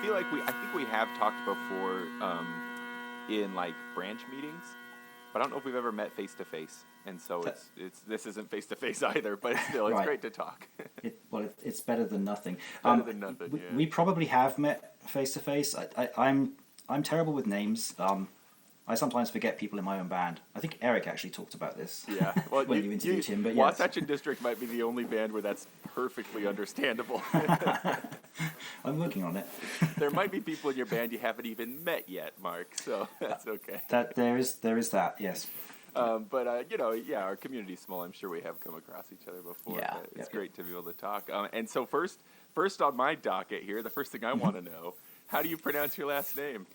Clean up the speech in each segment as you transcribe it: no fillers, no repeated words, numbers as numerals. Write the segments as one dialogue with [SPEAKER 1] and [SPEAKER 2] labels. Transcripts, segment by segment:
[SPEAKER 1] I think we have talked before in like branch meetings, but I don't know if we've ever met face to face. And so this isn't face to face either, but still, it's great to talk.
[SPEAKER 2] It's better than nothing.
[SPEAKER 1] Better than nothing. Yeah.
[SPEAKER 2] We probably have met face to face. I'm terrible with names. I sometimes forget people in my own band. I think Eric actually talked about this.
[SPEAKER 1] Yeah, well,
[SPEAKER 2] when you interviewed him. But
[SPEAKER 1] Wasatch and District might be the only band where that's perfectly understandable.
[SPEAKER 2] I'm working on it.
[SPEAKER 1] There might be people in your band you haven't even met yet, Mark. So that's okay.
[SPEAKER 2] That there is that. Yes.
[SPEAKER 1] But our community's small. I'm sure we have come across each other before.
[SPEAKER 2] Yeah,
[SPEAKER 1] it's great to be able to talk. And so first on my docket here, the first thing I want to know: how do you pronounce your last name?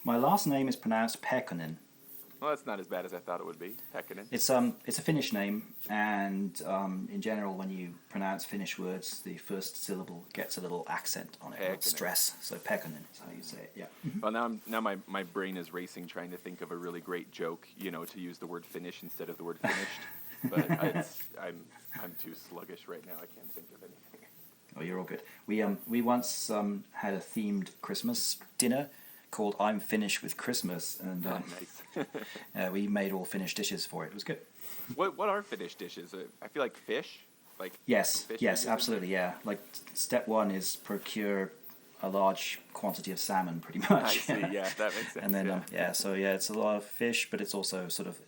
[SPEAKER 2] My last name is pronounced Pekkonen.
[SPEAKER 1] Well, that's not as bad as I thought it would be. Pekkonen.
[SPEAKER 2] It's a Finnish name, and in general, when you pronounce Finnish words, the first syllable gets a little accent on it, stress. So Pekkonen is how you say it. Yeah.
[SPEAKER 1] Well, now my brain is racing trying to think of a really great joke, to use the word Finnish instead of the word finished. But I'm too sluggish right now. I can't think of anything.
[SPEAKER 2] Oh, you're all good. We once had a themed Christmas dinner called "I'm Finnish with Christmas," and
[SPEAKER 1] nice.
[SPEAKER 2] We made all Finnish dishes for it. It was good.
[SPEAKER 1] What are Finnish dishes? I feel like fish.
[SPEAKER 2] Yes, absolutely, yeah. Like step one is procure a large quantity of salmon, pretty much.
[SPEAKER 1] I see. Yeah, that makes sense.
[SPEAKER 2] And then it's a lot of fish, but it's also sort of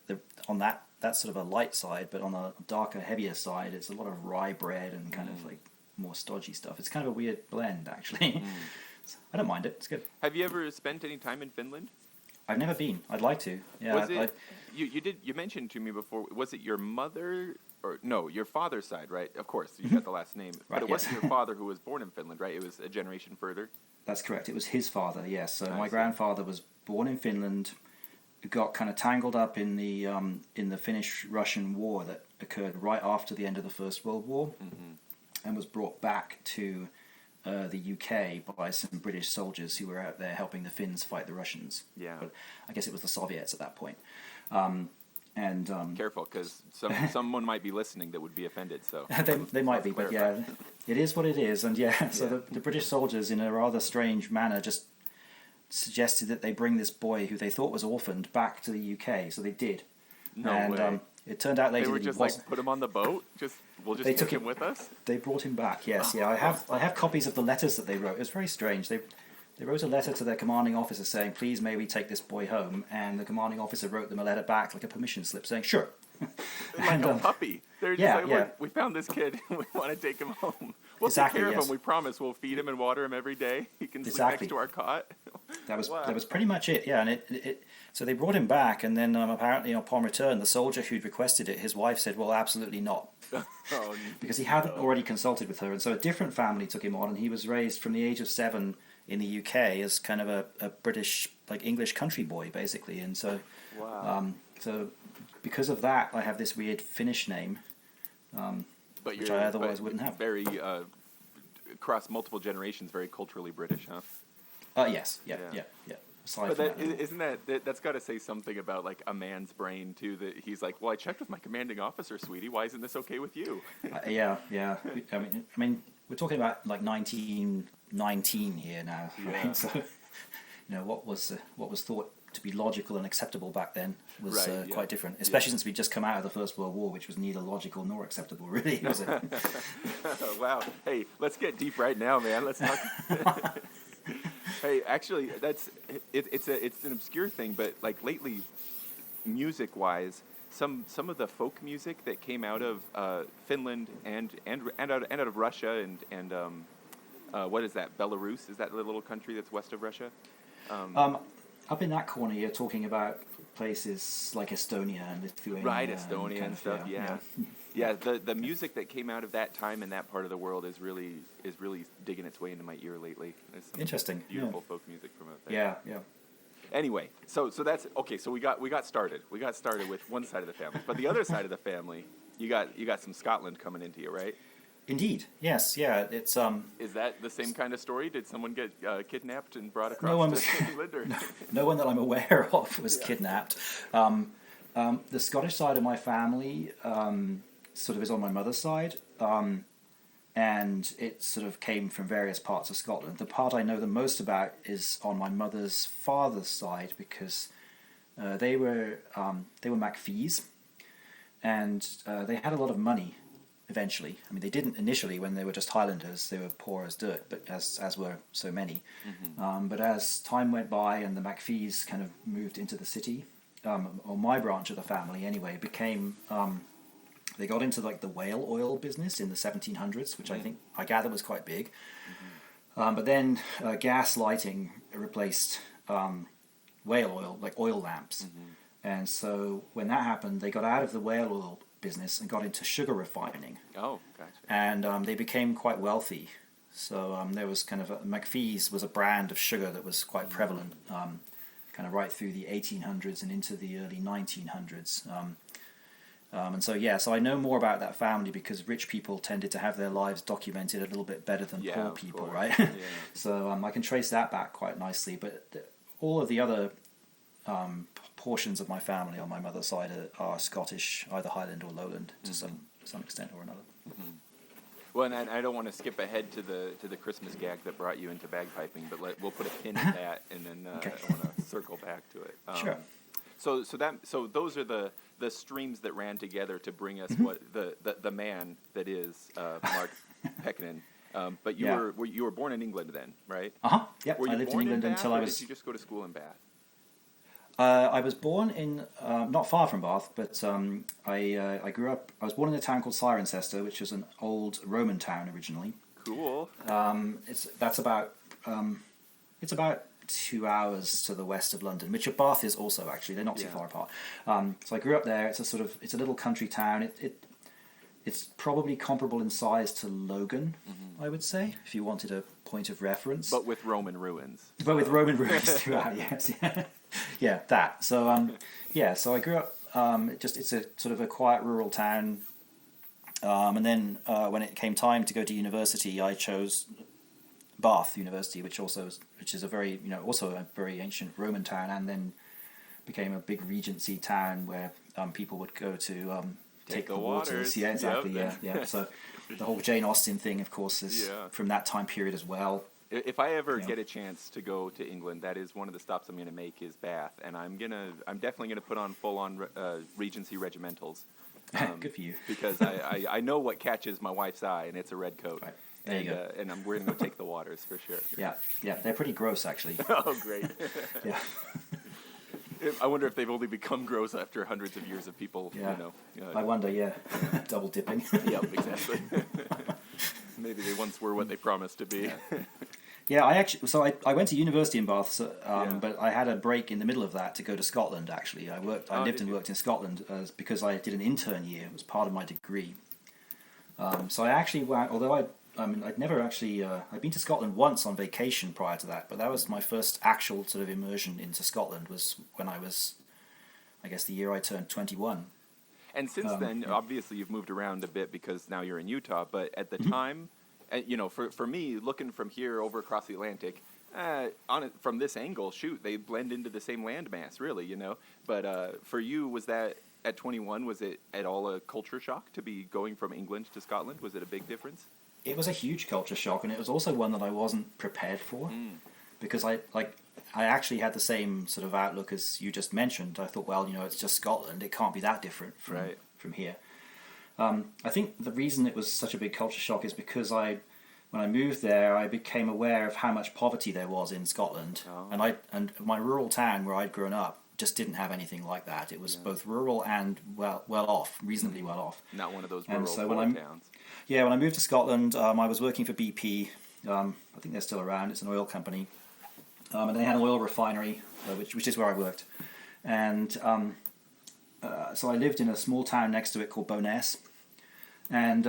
[SPEAKER 2] on that's sort of a light side, but on a darker, heavier side, it's a lot of rye bread and kind of like more stodgy stuff. It's kind of a weird blend, actually. I don't mind it. It's good.
[SPEAKER 1] Have you ever spent any time in Finland?
[SPEAKER 2] I've never been. I'd like to. Yeah.
[SPEAKER 1] Was it, you mentioned to me before, was it your mother, or no, your father's side, right? Of course, you got the last name. But it wasn't your father who was born in Finland, right? It was a generation further?
[SPEAKER 2] That's correct. It was his father, yes. So my grandfather was born in Finland, got kind of tangled up in the Finnish-Russian war that occurred right after the end of the First World War, and was brought back to the UK by some British soldiers who were out there helping the Finns fight the Russians.
[SPEAKER 1] Yeah.
[SPEAKER 2] But I guess it was the Soviets at that point.
[SPEAKER 1] Careful, because someone might be listening that would be offended. So
[SPEAKER 2] they might be, but yeah, it is what it is. And so the British soldiers, in a rather strange manner, just suggested that they bring this boy who they thought was orphaned back to the UK. So they did.
[SPEAKER 1] No way.
[SPEAKER 2] It turned out later
[SPEAKER 1] they were
[SPEAKER 2] that
[SPEAKER 1] just
[SPEAKER 2] he wasn't.
[SPEAKER 1] Put him on the boat. We'll just take him with us.
[SPEAKER 2] They brought him back. Yes, I have copies of the letters that they wrote. It was very strange. They wrote a letter to their commanding officer saying, "Please, may we take this boy home?" And the commanding officer wrote them a letter back, like a permission slip, saying, "Sure."
[SPEAKER 1] Like a puppy. They're just "Look, we found this kid. We want to take him home. We'll take care of him. We promise. We'll feed him and water him every day. He can sleep next to our cot."
[SPEAKER 2] That was pretty much it. Yeah, and it so they brought him back, and then apparently upon return, the soldier who'd requested it, his wife said, "Well, absolutely not," because he hadn't already consulted with her, and so a different family took him on, and he was raised from the age of 7 in the UK as kind of a British, like English country boy, basically, and so so because of that, I have this weird Finnish name, which I otherwise wouldn't have.
[SPEAKER 1] Very across multiple generations, very culturally British, huh?
[SPEAKER 2] Yes, yeah.
[SPEAKER 1] But that's got to say something about like a man's brain too. That he's like, well, I checked with my commanding officer, sweetie. Why isn't this okay with you?
[SPEAKER 2] Yeah. I mean, we're talking about like 1919 here now, right? So, what was thought to be logical and acceptable back then was quite different, especially since we'd just come out of the First World War, which was neither logical nor acceptable, really, was it?
[SPEAKER 1] Wow. Hey, let's get deep right now, man. Let's talk. Hey, actually, it's an obscure thing, but like lately, music-wise, some of the folk music that came out of Finland and out of Russia and what is that? Belarus? Is that the little country that's west of Russia?
[SPEAKER 2] Up in that corner, you're talking about places like Estonia and Lithuania.
[SPEAKER 1] Right, Estonia and stuff. Yeah. The music that came out of that time in that part of the world is really digging its way into my ear lately. There's some
[SPEAKER 2] interesting,
[SPEAKER 1] beautiful folk music from out there.
[SPEAKER 2] Yeah.
[SPEAKER 1] Anyway, so that's okay. So we got started. We got started with one side of the family, but the other side of the family, you got some Scotland coming into you, right?
[SPEAKER 2] Indeed, yes, yeah. It's
[SPEAKER 1] Is that the same kind of story? Did someone get kidnapped and brought across to England? Or?
[SPEAKER 2] No one that I'm aware of was kidnapped. The Scottish side of my family sort of is on my mother's side, and it sort of came from various parts of Scotland. The part I know the most about is on my mother's father's side, because they were Macphees, and they had a lot of money eventually. I mean, they didn't initially when they were just Highlanders. They were poor as dirt, but as were so many. But as time went by and the Macphees kind of moved into the city, or my branch of the family anyway, became... they got into like the whale oil business in the 1700s, which I gather was quite big. But then gas lighting replaced whale oil, like oil lamps. And so when that happened, they got out of the whale oil business and got into sugar refining.
[SPEAKER 1] Oh, gotcha.
[SPEAKER 2] And they became quite wealthy. So there was kind of Macphees was a brand of sugar that was quite prevalent, kind of right through the 1800s and into the early 1900s. And so I know more about that family because rich people tended to have their lives documented a little bit better than poor people, right? So I can trace that back quite nicely. But all of the other portions of my family on my mother's side are Scottish, either Highland or Lowland, to some extent or another.
[SPEAKER 1] Well, and I don't want to skip ahead to the Christmas gag that brought you into bagpiping, but we'll put a pin in that, and then I want to circle back to it.
[SPEAKER 2] Sure.
[SPEAKER 1] So those are the streams that ran together to bring us what the man that is Marc Pekkanen. But you were born in England then, right?
[SPEAKER 2] Yep.
[SPEAKER 1] Were you
[SPEAKER 2] I lived in
[SPEAKER 1] born
[SPEAKER 2] England
[SPEAKER 1] Bath,
[SPEAKER 2] until
[SPEAKER 1] or
[SPEAKER 2] I was.
[SPEAKER 1] Did you just go to school in Bath?
[SPEAKER 2] I was born in not far from Bath, but I grew up. I was born in a town called Cirencester, which is an old Roman town originally.
[SPEAKER 1] Cool.
[SPEAKER 2] It's about 2 hours to the west of London, which Bath is also actually. They're not too far apart. So I grew up there. It's a little country town. It's probably comparable in size to Logan, I would say, if you wanted a point of reference.
[SPEAKER 1] But with Roman ruins.
[SPEAKER 2] But with Roman ruins throughout, yes. Yeah, that. So, so I grew up, it's a sort of a quiet rural town. And then when it came time to go to university, I chose Bath University, which is a very, also a very ancient Roman town, and then became a big regency town where people would go to take the waters. Yeah, exactly. Yep. Yeah. So the whole Jane Austen thing, of course, is from that time period as well.
[SPEAKER 1] If I ever get a chance to go to England, that is one of the stops I'm going to make is Bath, and I'm definitely going to put on full-on Regency regimentals.
[SPEAKER 2] Good for you.
[SPEAKER 1] Because I know what catches my wife's eye, and it's a red coat.
[SPEAKER 2] Right. There you go.
[SPEAKER 1] And we're going to go take the waters for sure.
[SPEAKER 2] Yeah, they're pretty gross actually.
[SPEAKER 1] Oh, great.
[SPEAKER 2] Yeah.
[SPEAKER 1] I wonder if they've only become gross after hundreds of years of people,
[SPEAKER 2] I wonder, double dipping.
[SPEAKER 1] Yep, exactly. Maybe they once were what they promised to be.
[SPEAKER 2] Yeah, I went to university in Bath, but I had a break in the middle of that to go to Scotland. Actually, I lived and worked in Scotland because I did an intern year. It was part of my degree. So I actually went, although I'd never actually I'd been to Scotland once on vacation prior to that, but that was my first actual sort of immersion into Scotland was when I was, I guess, the year I turned 21.
[SPEAKER 1] And since then, obviously, you've moved around a bit because now you're in Utah. But at the time, for me, looking from here over across the Atlantic, from this angle, they blend into the same landmass, really, But for you, was that at 21? Was it at all a culture shock to be going from England to Scotland? Was it a big difference?
[SPEAKER 2] It was a huge culture shock, and it was also one that I wasn't prepared for, because I actually had the same sort of outlook as you just mentioned. I thought, well, it's just Scotland; it can't be that different from here. I think the reason it was such a big culture shock is because when I moved there, I became aware of how much poverty there was in Scotland, and my rural town where I'd grown up just didn't have anything like that. It was both rural and well off, reasonably well off.
[SPEAKER 1] Not one of those rural towns.
[SPEAKER 2] Yeah, when I moved to Scotland, I was working for BP. I think they're still around. It's an oil company, and they had an oil refinery, which is where I worked. And so I lived in a small town next to it called Bowness, and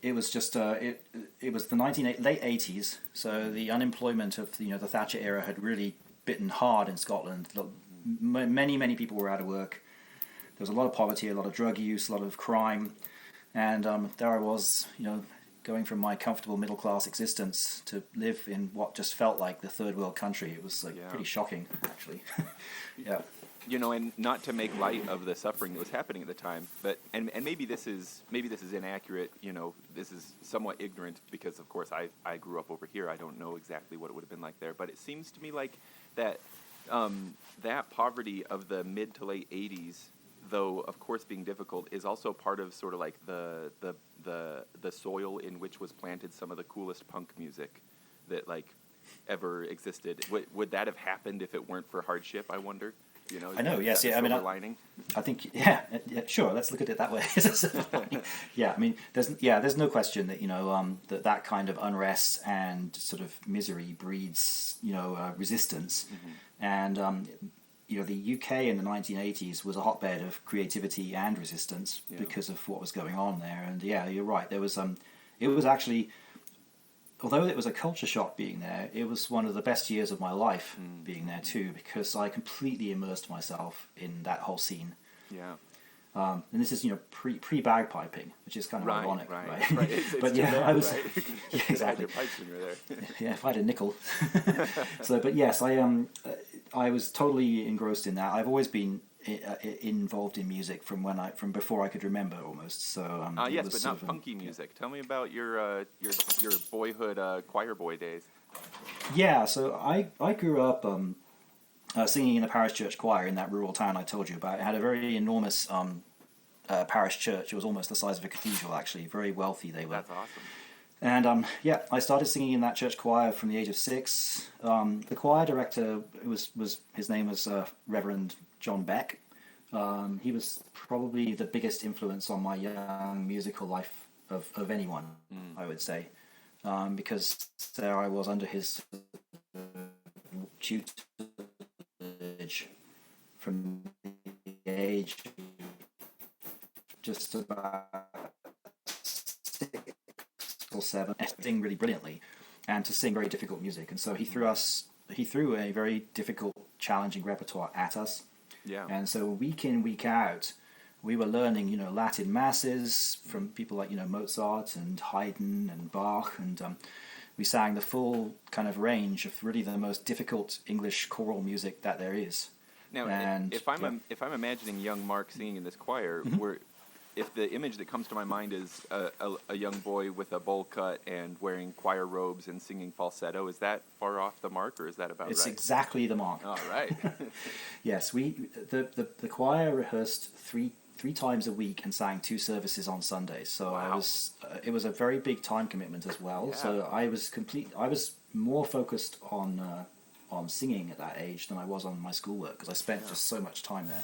[SPEAKER 2] it was just it was the late 80s. So the unemployment of the Thatcher era had really bitten hard in Scotland. Many people were out of work. There was a lot of poverty, a lot of drug use, a lot of crime. And there I was, going from my comfortable middle class existence to live in what just felt like the third world country. It was pretty shocking, actually. Yeah.
[SPEAKER 1] And not to make light of the suffering that was happening at the time, but and maybe this is inaccurate. This is somewhat ignorant because, of course, I grew up over here. I don't know exactly what it would have been like there, but it seems to me like that that poverty of the mid to late '80s, though of course being difficult, is also part of sort of like the soil in which was planted some of the coolest punk music that like ever existed. Would that have happened if it weren't for hardship? I wonder.
[SPEAKER 2] I know, yes, yeah. I mean, I think, yeah, sure. Let's look at it that way. Yeah, I mean, there's no question that that kind of unrest and sort of misery breeds resistance, and the UK in the 1980s was a hotbed of creativity and resistance because of what was going on there. And yeah, you're right. There was it was actually. Although it was a culture shock being there, it was one of the best years of my life being there too, because I completely immersed myself in that whole scene.
[SPEAKER 1] Yeah.
[SPEAKER 2] And this is pre bagpiping, which is kind of ironic, right?
[SPEAKER 1] It's
[SPEAKER 2] but yeah, I was
[SPEAKER 1] yeah, exactly. Your pipes when you were there.
[SPEAKER 2] Yeah, if I had a nickel. But yes, I was totally engrossed in that. I've always been involved in music from before I could remember almost. So
[SPEAKER 1] yes, but not funky music. Tell me about your boyhood choir boy days.
[SPEAKER 2] Yeah, so I grew up singing in the parish church choir in that rural town I told you about. It had a very enormous parish church. It was almost the size of a cathedral, actually. Very wealthy they were.
[SPEAKER 1] That's awesome.
[SPEAKER 2] And I started singing in that church choir from the age of 6. The choir director his name was Reverend John Beck. He was probably the biggest influence on my young musical life of anyone, I would say, because there I was under his tutelage from the age of just about 6 or 7, to sing really brilliantly and to sing very difficult music. And so he threw a very difficult, challenging repertoire at us.
[SPEAKER 1] Yeah.
[SPEAKER 2] And so week in, week out, we were learning, Latin masses from people like, Mozart and Haydn and Bach, and we sang the full kind of range of really the most difficult English choral music that there is.
[SPEAKER 1] Now, if I'm imagining young Marc singing in this choir, if the image that comes to my mind is a young boy with a bowl cut and wearing choir robes and singing falsetto, is that far off the mark, or is that about right?
[SPEAKER 2] It's exactly the mark.
[SPEAKER 1] All right.
[SPEAKER 2] Yes, the choir rehearsed three times a week and sang 2 services on Sundays. So wow. It was a very big time commitment as well. Yeah. So I was more focused on singing at that age than I was on my schoolwork, because I spent just so much time there.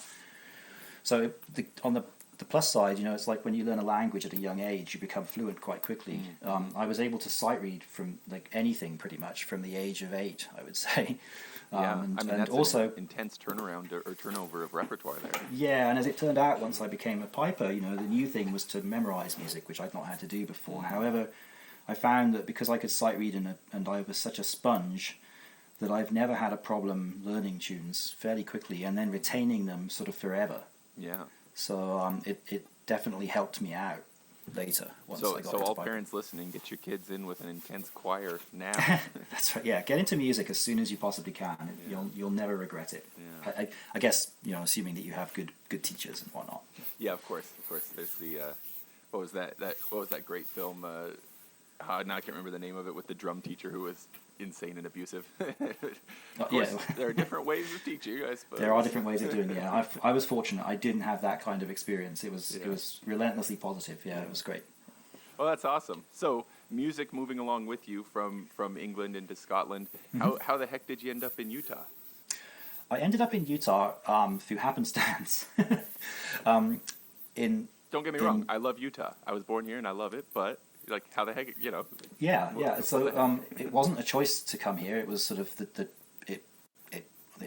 [SPEAKER 2] So on the plus side, it's like when you learn a language at a young age, you become fluent quite quickly. I was able to sight read from like anything pretty much from the age of 8, I would say.
[SPEAKER 1] And that's also an intense turnaround or turnover of repertoire there.
[SPEAKER 2] Yeah, and as it turned out, once I became a piper, the new thing was to memorize music, which I'd not had to do before. However, I found that because I could sight read and I was such a sponge, that I've never had a problem learning tunes fairly quickly and then retaining them sort of forever.
[SPEAKER 1] Yeah.
[SPEAKER 2] So it definitely helped me out later.
[SPEAKER 1] So all parents listening, get your kids in with an intense choir now.
[SPEAKER 2] That's right. Yeah, get into music as soon as you possibly can. Yeah. You'll never regret it. Yeah. I guess assuming that you have good teachers and whatnot.
[SPEAKER 1] Yeah, of course. There's the what was that great film? Now I can't remember the name of it, with the drum teacher who was insane and abusive. Of course, there are different ways of teaching, I suppose.
[SPEAKER 2] There are different ways of doing it. Yeah. I was fortunate. I didn't have that kind of experience. It was relentlessly positive. Yeah, it was great.
[SPEAKER 1] Well, that's awesome. So, music moving along with you from England into Scotland. Mm-hmm. How the heck did you end up in Utah?
[SPEAKER 2] I ended up in Utah through happenstance.
[SPEAKER 1] Don't get me wrong. I love Utah. I was born here and I love it, but like, how the heck, Yeah.
[SPEAKER 2] So it wasn't a choice to come here. It was sort of it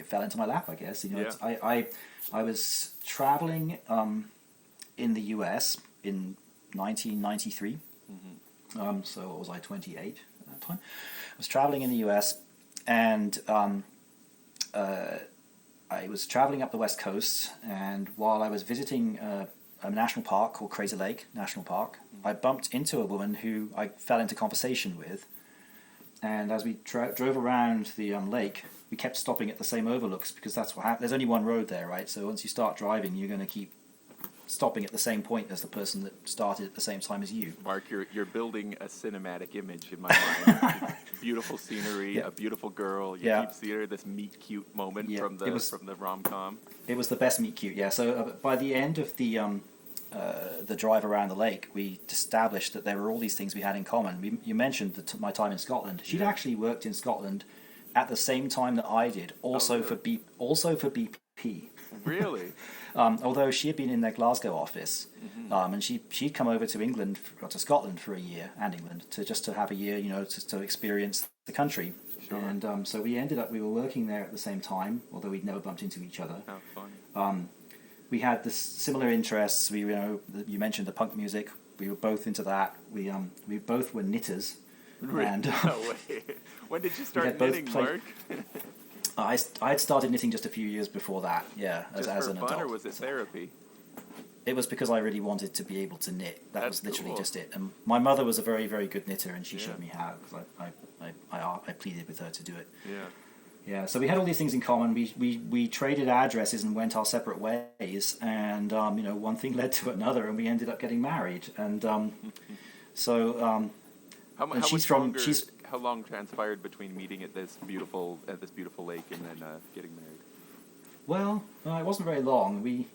[SPEAKER 2] fell into my lap, I guess. I was traveling in the US in 1993. Mm-hmm. So what was I, 28 at that time? I was traveling in the US, and I was traveling up the West Coast, and while I was visiting a national park called Crater Lake National Park. I bumped into a woman who I fell into conversation with, and as we drove around the lake, we kept stopping at the same overlooks because that's what happens. There's only one road there, right? So once you start driving, you're going to keep stopping at the same point as the person that started at the same time as you.
[SPEAKER 1] Mark, you're building a cinematic image in my mind. Beautiful scenery, a beautiful girl. You keep seeing her, this meet cute moment from the rom-com.
[SPEAKER 2] It was the best meet cute, yeah. So by the end of the drive around the lake, we established that there were all these things we had in common. You mentioned my time in Scotland. She'd actually worked in Scotland at the same time that I did, also for BP.
[SPEAKER 1] Really?
[SPEAKER 2] Although she had been in their Glasgow office, and she'd come over to England, or to Scotland for a year, and England, to have a year, to experience the country. Sure. And so we were working there at the same time, although we'd never bumped into each other.
[SPEAKER 1] How fun.
[SPEAKER 2] We had this similar interests. You mentioned the punk music. We were both into that. We both were knitters.
[SPEAKER 1] Really?
[SPEAKER 2] And,
[SPEAKER 1] no way. When did you start knitting, Mark?
[SPEAKER 2] I had started knitting just a few years before that, as an adult.
[SPEAKER 1] Or was it therapy?
[SPEAKER 2] It was because I really wanted to be able to knit. That was literally
[SPEAKER 1] cool.
[SPEAKER 2] just it. And my mother was a very, very good knitter, and she showed me how, because I pleaded with her to do it.
[SPEAKER 1] Yeah.
[SPEAKER 2] Yeah, so we had all these things in common. We traded addresses and went our separate ways, and one thing led to another, and we ended up getting married. And
[SPEAKER 1] how long transpired between meeting at this beautiful lake and then getting married?
[SPEAKER 2] Well, it wasn't very long.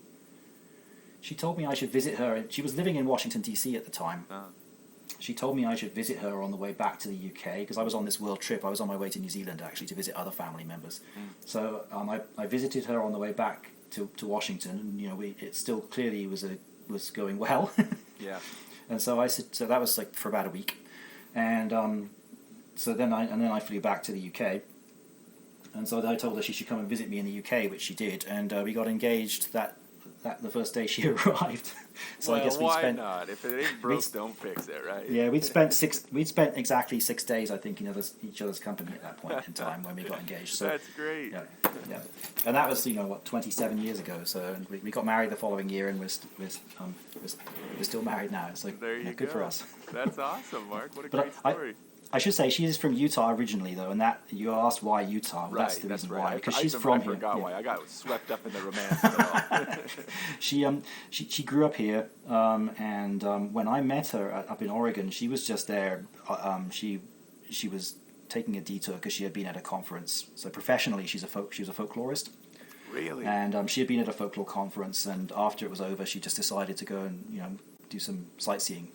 [SPEAKER 2] She told me I should visit her. She was living in Washington, D.C. at the time. Ah. She told me I should visit her on the way back to the UK, because I was on this world trip. I was on my way to New Zealand, actually, to visit other family members. So I visited her on the way back to Washington, and it still clearly was going well.
[SPEAKER 1] Yeah.
[SPEAKER 2] And so I said, so that was like for about a week, and so then I flew back to the UK, and so I told her she should come and visit me in the UK, which she did, and we got engaged that the first day she arrived. So I guess
[SPEAKER 1] why not? If it ain't broke, don't fix it, right?
[SPEAKER 2] Yeah, we'd spent exactly 6 days, I think, in each other's company at that point in time when we got engaged. So
[SPEAKER 1] that's great.
[SPEAKER 2] Yeah, and that was 27 years ago. So we got married the following year, and we're still married now. So
[SPEAKER 1] there you go.
[SPEAKER 2] Good for us.
[SPEAKER 1] That's awesome, Mark. What a great story.
[SPEAKER 2] I should say she is from Utah originally, though, and that you asked why Utah. Well, that's the reason why, because she's from here. I forgot why. I got swept up in the romance of it all. She grew up here, and when I met her up in Oregon, she was just there. She was taking a detour because she had been at a conference. So professionally, she was a folklorist.
[SPEAKER 1] Really?
[SPEAKER 2] And she had been at a folklore conference, and after it was over, she just decided to go and do some sightseeing.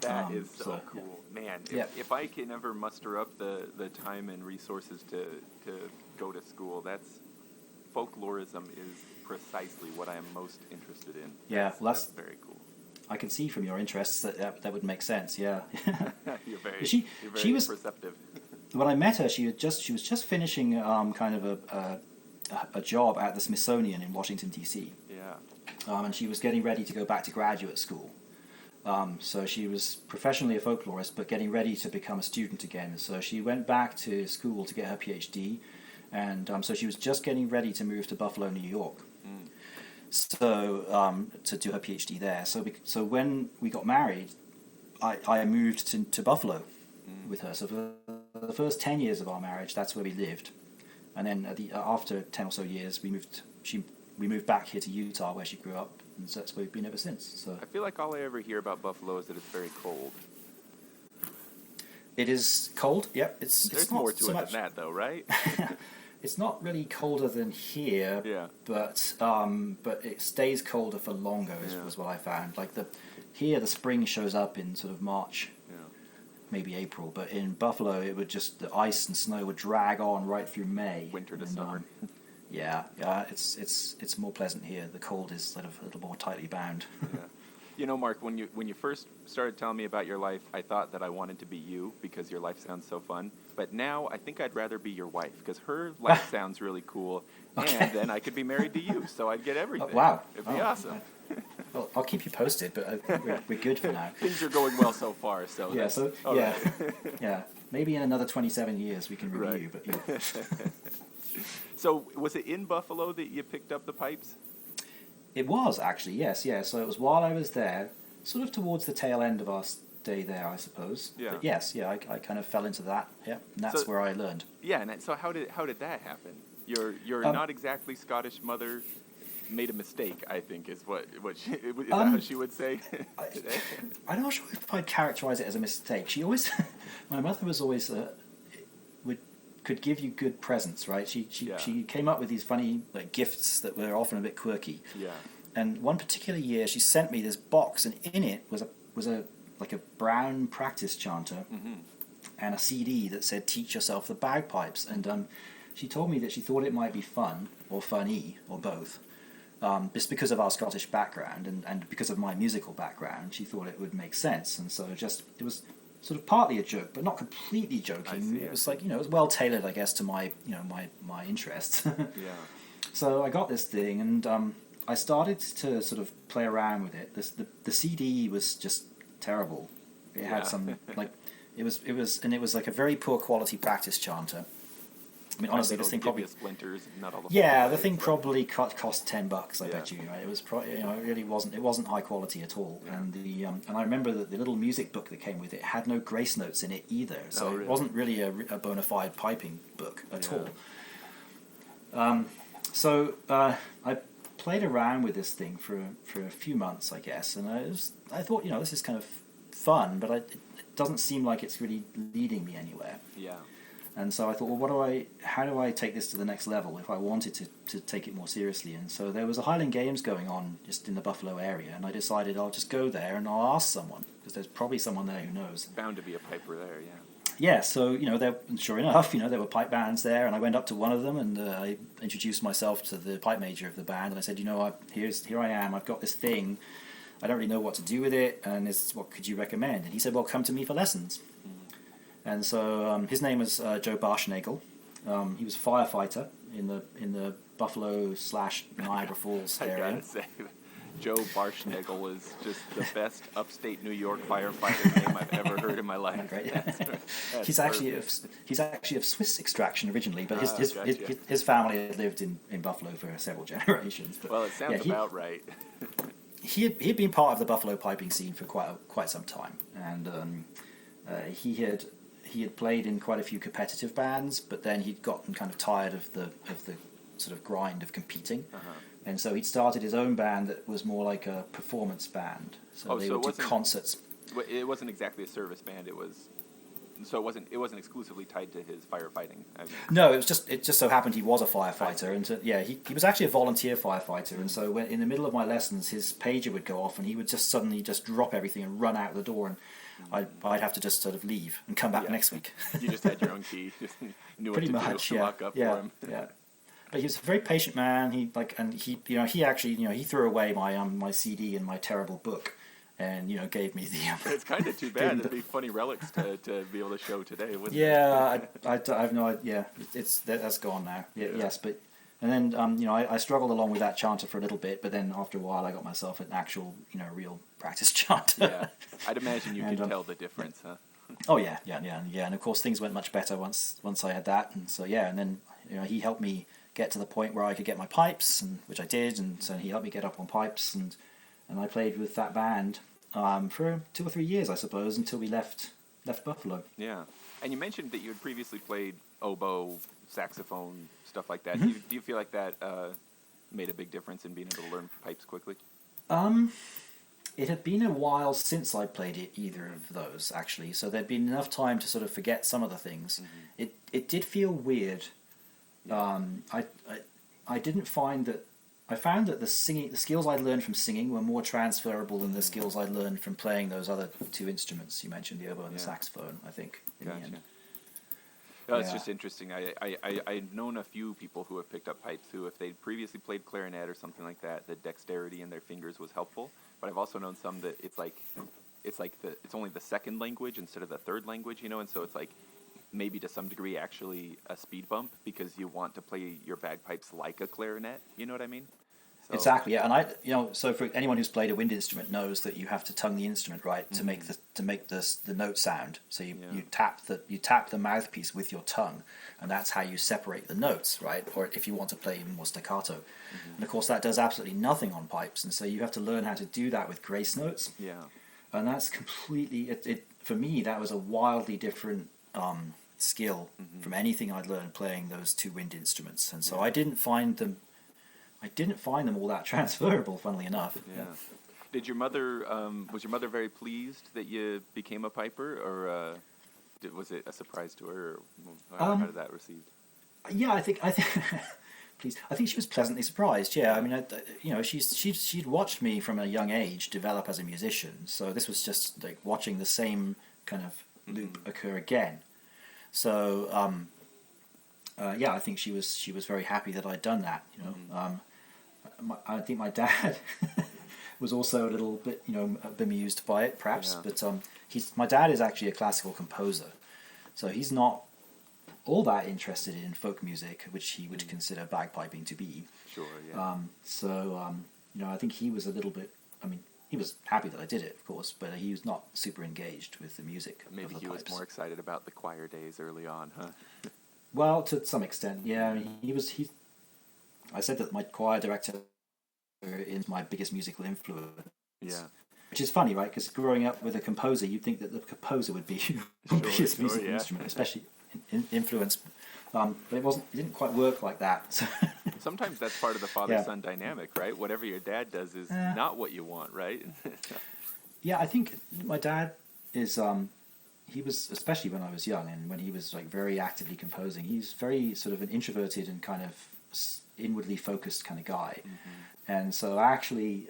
[SPEAKER 1] That is so cool. Yeah. Man, if I can ever muster up the time and resources to go to school, folklorism is precisely what I am most interested in.
[SPEAKER 2] Yeah,
[SPEAKER 1] that's very cool.
[SPEAKER 2] I can see from your interests that would make sense. Yeah,
[SPEAKER 1] you're very perceptive.
[SPEAKER 2] When I met her, she was just finishing kind of a job at the Smithsonian in Washington D.C.
[SPEAKER 1] Yeah,
[SPEAKER 2] and she was getting ready to go back to graduate school. So she was professionally a folklorist, but getting ready to become a student again. So she went back to school to get her PhD, and so she was just getting ready to move to Buffalo, New York. So to do her PhD there. So when we got married, I moved to Buffalo with her. So for the first 10 years of our marriage, that's where we lived, and then after 10 or so years, we moved back here to Utah, where she grew up. And so that's where we've been ever since. So
[SPEAKER 1] I feel like all I ever hear about Buffalo is that it's very cold.
[SPEAKER 2] It is cold. Yep.
[SPEAKER 1] There's more to it than that, though, right?
[SPEAKER 2] It's not really colder than here.
[SPEAKER 1] Yeah.
[SPEAKER 2] But it stays colder for longer. Was what I found. Like here, the spring shows up in sort of March, maybe April. But in Buffalo, the ice and snow would drag on right through May.
[SPEAKER 1] Winter to summer.
[SPEAKER 2] Yeah, it's more pleasant here. The cold is sort of a little more tightly bound.
[SPEAKER 1] Yeah. Mark, when you first started telling me about your life, I thought that I wanted to be you because your life sounds so fun. But now I think I'd rather be your wife because her life sounds really cool, and then I could be married to you, so I'd get everything.
[SPEAKER 2] Wow,
[SPEAKER 1] it'd be awesome.
[SPEAKER 2] Well, I'll keep you posted, but I think we're good for now.
[SPEAKER 1] Things are going well so far, so
[SPEAKER 2] yeah. So
[SPEAKER 1] right.
[SPEAKER 2] Yeah. Maybe in another 27 years we can review.
[SPEAKER 1] Right.
[SPEAKER 2] But. Yeah.
[SPEAKER 1] So, was it in Buffalo that you picked up the pipes?
[SPEAKER 2] It was actually, yes, yeah. So it was while I was there, sort of towards the tail end of our stay there, I suppose.
[SPEAKER 1] Yeah.
[SPEAKER 2] But yes, yeah, I kind of fell into that. Yeah, and that's where I learned.
[SPEAKER 1] Yeah, and so how did that happen? Your not exactly Scottish mother made a mistake, I think, is what she, is that how she would say today?
[SPEAKER 2] I'm not sure if I'd characterize it as a mistake. She always, my mother was always could give you good presents, right? She came up with these funny gifts that were often a bit quirky.
[SPEAKER 1] Yeah.
[SPEAKER 2] And one particular year, she sent me this box, and in it was a brown practice chanter and a CD that said "Teach Yourself the Bagpipes." And she told me that she thought it might be fun or funny or both. Just because of our Scottish background and because of my musical background, she thought it would make sense. And so it was sort of partly a joke, but not completely joking. It was it was well tailored, I guess, to my my interests.
[SPEAKER 1] Yeah.
[SPEAKER 2] So I got this thing, and I started to sort of play around with it. The CD was just terrible. It had some it was like a very poor quality practice chanter. I mean, honestly, this thing probably
[SPEAKER 1] splinters, not all the
[SPEAKER 2] the thing probably cost $10. I bet you. Right? It was it really wasn't high quality at all. Yeah. And I remember that the little music book that came with it had no grace notes in it either. So it wasn't really a bona fide piping book at all. So I played around with this thing for a few months, I guess, and I thought this is kind of fun, but it doesn't seem like it's really leading me anywhere.
[SPEAKER 1] Yeah.
[SPEAKER 2] And so I thought, well, how do I take this to the next level if I wanted to take it more seriously? And so there was a Highland Games going on just in the Buffalo area, and I decided I'll just go there and I'll ask someone, because there's probably someone there who knows.
[SPEAKER 1] Bound to be a piper there, yeah.
[SPEAKER 2] Yeah, so, sure enough, there were pipe bands there, and I went up to one of them, and I introduced myself to the pipe major of the band, and I said, here I am, I've got this thing, I don't really know what to do with it, and what could you recommend? And he said, well, come to me for lessons. And so his name was Joe Barschnagel. He was a firefighter in the Buffalo / Niagara Falls area.
[SPEAKER 1] I gotta say, Joe Barschnagel is just the best upstate New York firefighter name I've ever heard in my life.
[SPEAKER 2] Great. He's actually of Swiss extraction originally, but his family had lived in Buffalo for several generations. But,
[SPEAKER 1] well, it sounds about right.
[SPEAKER 2] He'd been part of the Buffalo piping scene for quite some time, and he had played in quite a few competitive bands, but then he'd gotten kind of tired of the sort of grind of competing, and so he'd started his own band that was more like a performance band. So they would do concerts.
[SPEAKER 1] It wasn't exactly a service band. It wasn't exclusively tied to his firefighting.
[SPEAKER 2] No, it just so happened he was a firefighter, and he was actually a volunteer firefighter, and so when in the middle of my lessons, his pager would go off, and he would just suddenly just drop everything and run out the door, and I'd have to just sort of leave and come back next week.
[SPEAKER 1] You just had your own key, just knew
[SPEAKER 2] pretty
[SPEAKER 1] what to
[SPEAKER 2] much,
[SPEAKER 1] do to lock up for him.
[SPEAKER 2] Yeah. But he was a very patient man. He actually he threw away my CD and my terrible book, and gave me the.
[SPEAKER 1] It's kind of too bad. It'd be funny relics to be able to show today, wouldn't it?
[SPEAKER 2] Yeah, I have no idea. That's gone now. Yeah. Yes, but. And then, I struggled along with that chanter for a little bit, but then after a while I got myself an actual, real practice chanter.
[SPEAKER 1] Yeah, I'd imagine you could tell the difference, huh?
[SPEAKER 2] Oh, yeah, and of course things went much better once I had that, and so, and then, he helped me get to the point where I could get my pipes, which I did, and so he helped me get up on pipes, and I played with that band for 2 or 3 years, I suppose, until we left Buffalo.
[SPEAKER 1] Yeah, and you mentioned that you had previously played oboe, saxophone, stuff like that.
[SPEAKER 2] Mm-hmm.
[SPEAKER 1] Do you feel like that made a big difference in being able to learn pipes quickly?
[SPEAKER 2] It had been a while since I played either of those, actually, so there'd been enough time to sort of forget some of the things. Mm-hmm. It did feel weird. Yeah. I didn't find that. I found that the skills I'd learned from singing were more transferable than the skills I'd learned from playing those other 2 instruments you mentioned, the oboe and the saxophone, I think, in the end.
[SPEAKER 1] No, it's just interesting. I've known a few people who have picked up pipes who, if they'd previously played clarinet or something like that, the dexterity in their fingers was helpful. But I've also known some that it's only the second language instead of the third language, and so it's like maybe to some degree actually a speed bump because you want to play your bagpipes like a clarinet. You know what I mean? So.
[SPEAKER 2] Exactly, yeah, and so for anyone who's played a wind instrument knows that you have to tongue the instrument right to make the note sound. So you tap the mouthpiece with your tongue, and that's how you separate the notes, right? Or if you want to play even more staccato, and of course that does absolutely nothing on pipes, and so you have to learn how to do that with grace notes.
[SPEAKER 1] Yeah,
[SPEAKER 2] and that's completely it for me. That was a wildly different skill from anything I'd learned playing those two wind instruments, and so I didn't find them all that transferable, funnily enough.
[SPEAKER 1] Yeah. Did your mother, was your mother very pleased that you became a piper, or was it a surprise to her, or how did that receive?
[SPEAKER 2] Yeah, I think, please, I think she was pleasantly surprised. Yeah, I mean, she'd watched me from a young age develop as a musician, so this was just like watching the same kind of loop occur again. So, yeah, I think she was very happy that I'd done that. I think my dad was also a little bit, bemused by it, perhaps. Yeah. But my dad is actually a classical composer, so he's not all that interested in folk music, which he would consider bagpiping to be.
[SPEAKER 1] Sure. Yeah.
[SPEAKER 2] I think he was a little bit. I mean, he was happy that I did it, of course, but he was not super engaged with the music.
[SPEAKER 1] Maybe
[SPEAKER 2] of the
[SPEAKER 1] he
[SPEAKER 2] pipes.
[SPEAKER 1] Was more excited about the choir days early on, huh?
[SPEAKER 2] Well, to some extent, yeah. I mean, I said that my choir director is my biggest musical influence.
[SPEAKER 1] Yeah.
[SPEAKER 2] Which is funny, right? Because growing up with a composer, you'd think that the composer would be your biggest musical instrument, especially influence. But it wasn't. It didn't quite work like that. So
[SPEAKER 1] sometimes that's part of the father-son dynamic, right? Whatever your dad does is not what you want, right?
[SPEAKER 2] Yeah, I think my dad is. He was, especially when I was young and when he was like very actively composing, he's very sort of an introverted and kind of inwardly focused kind of guy. And so actually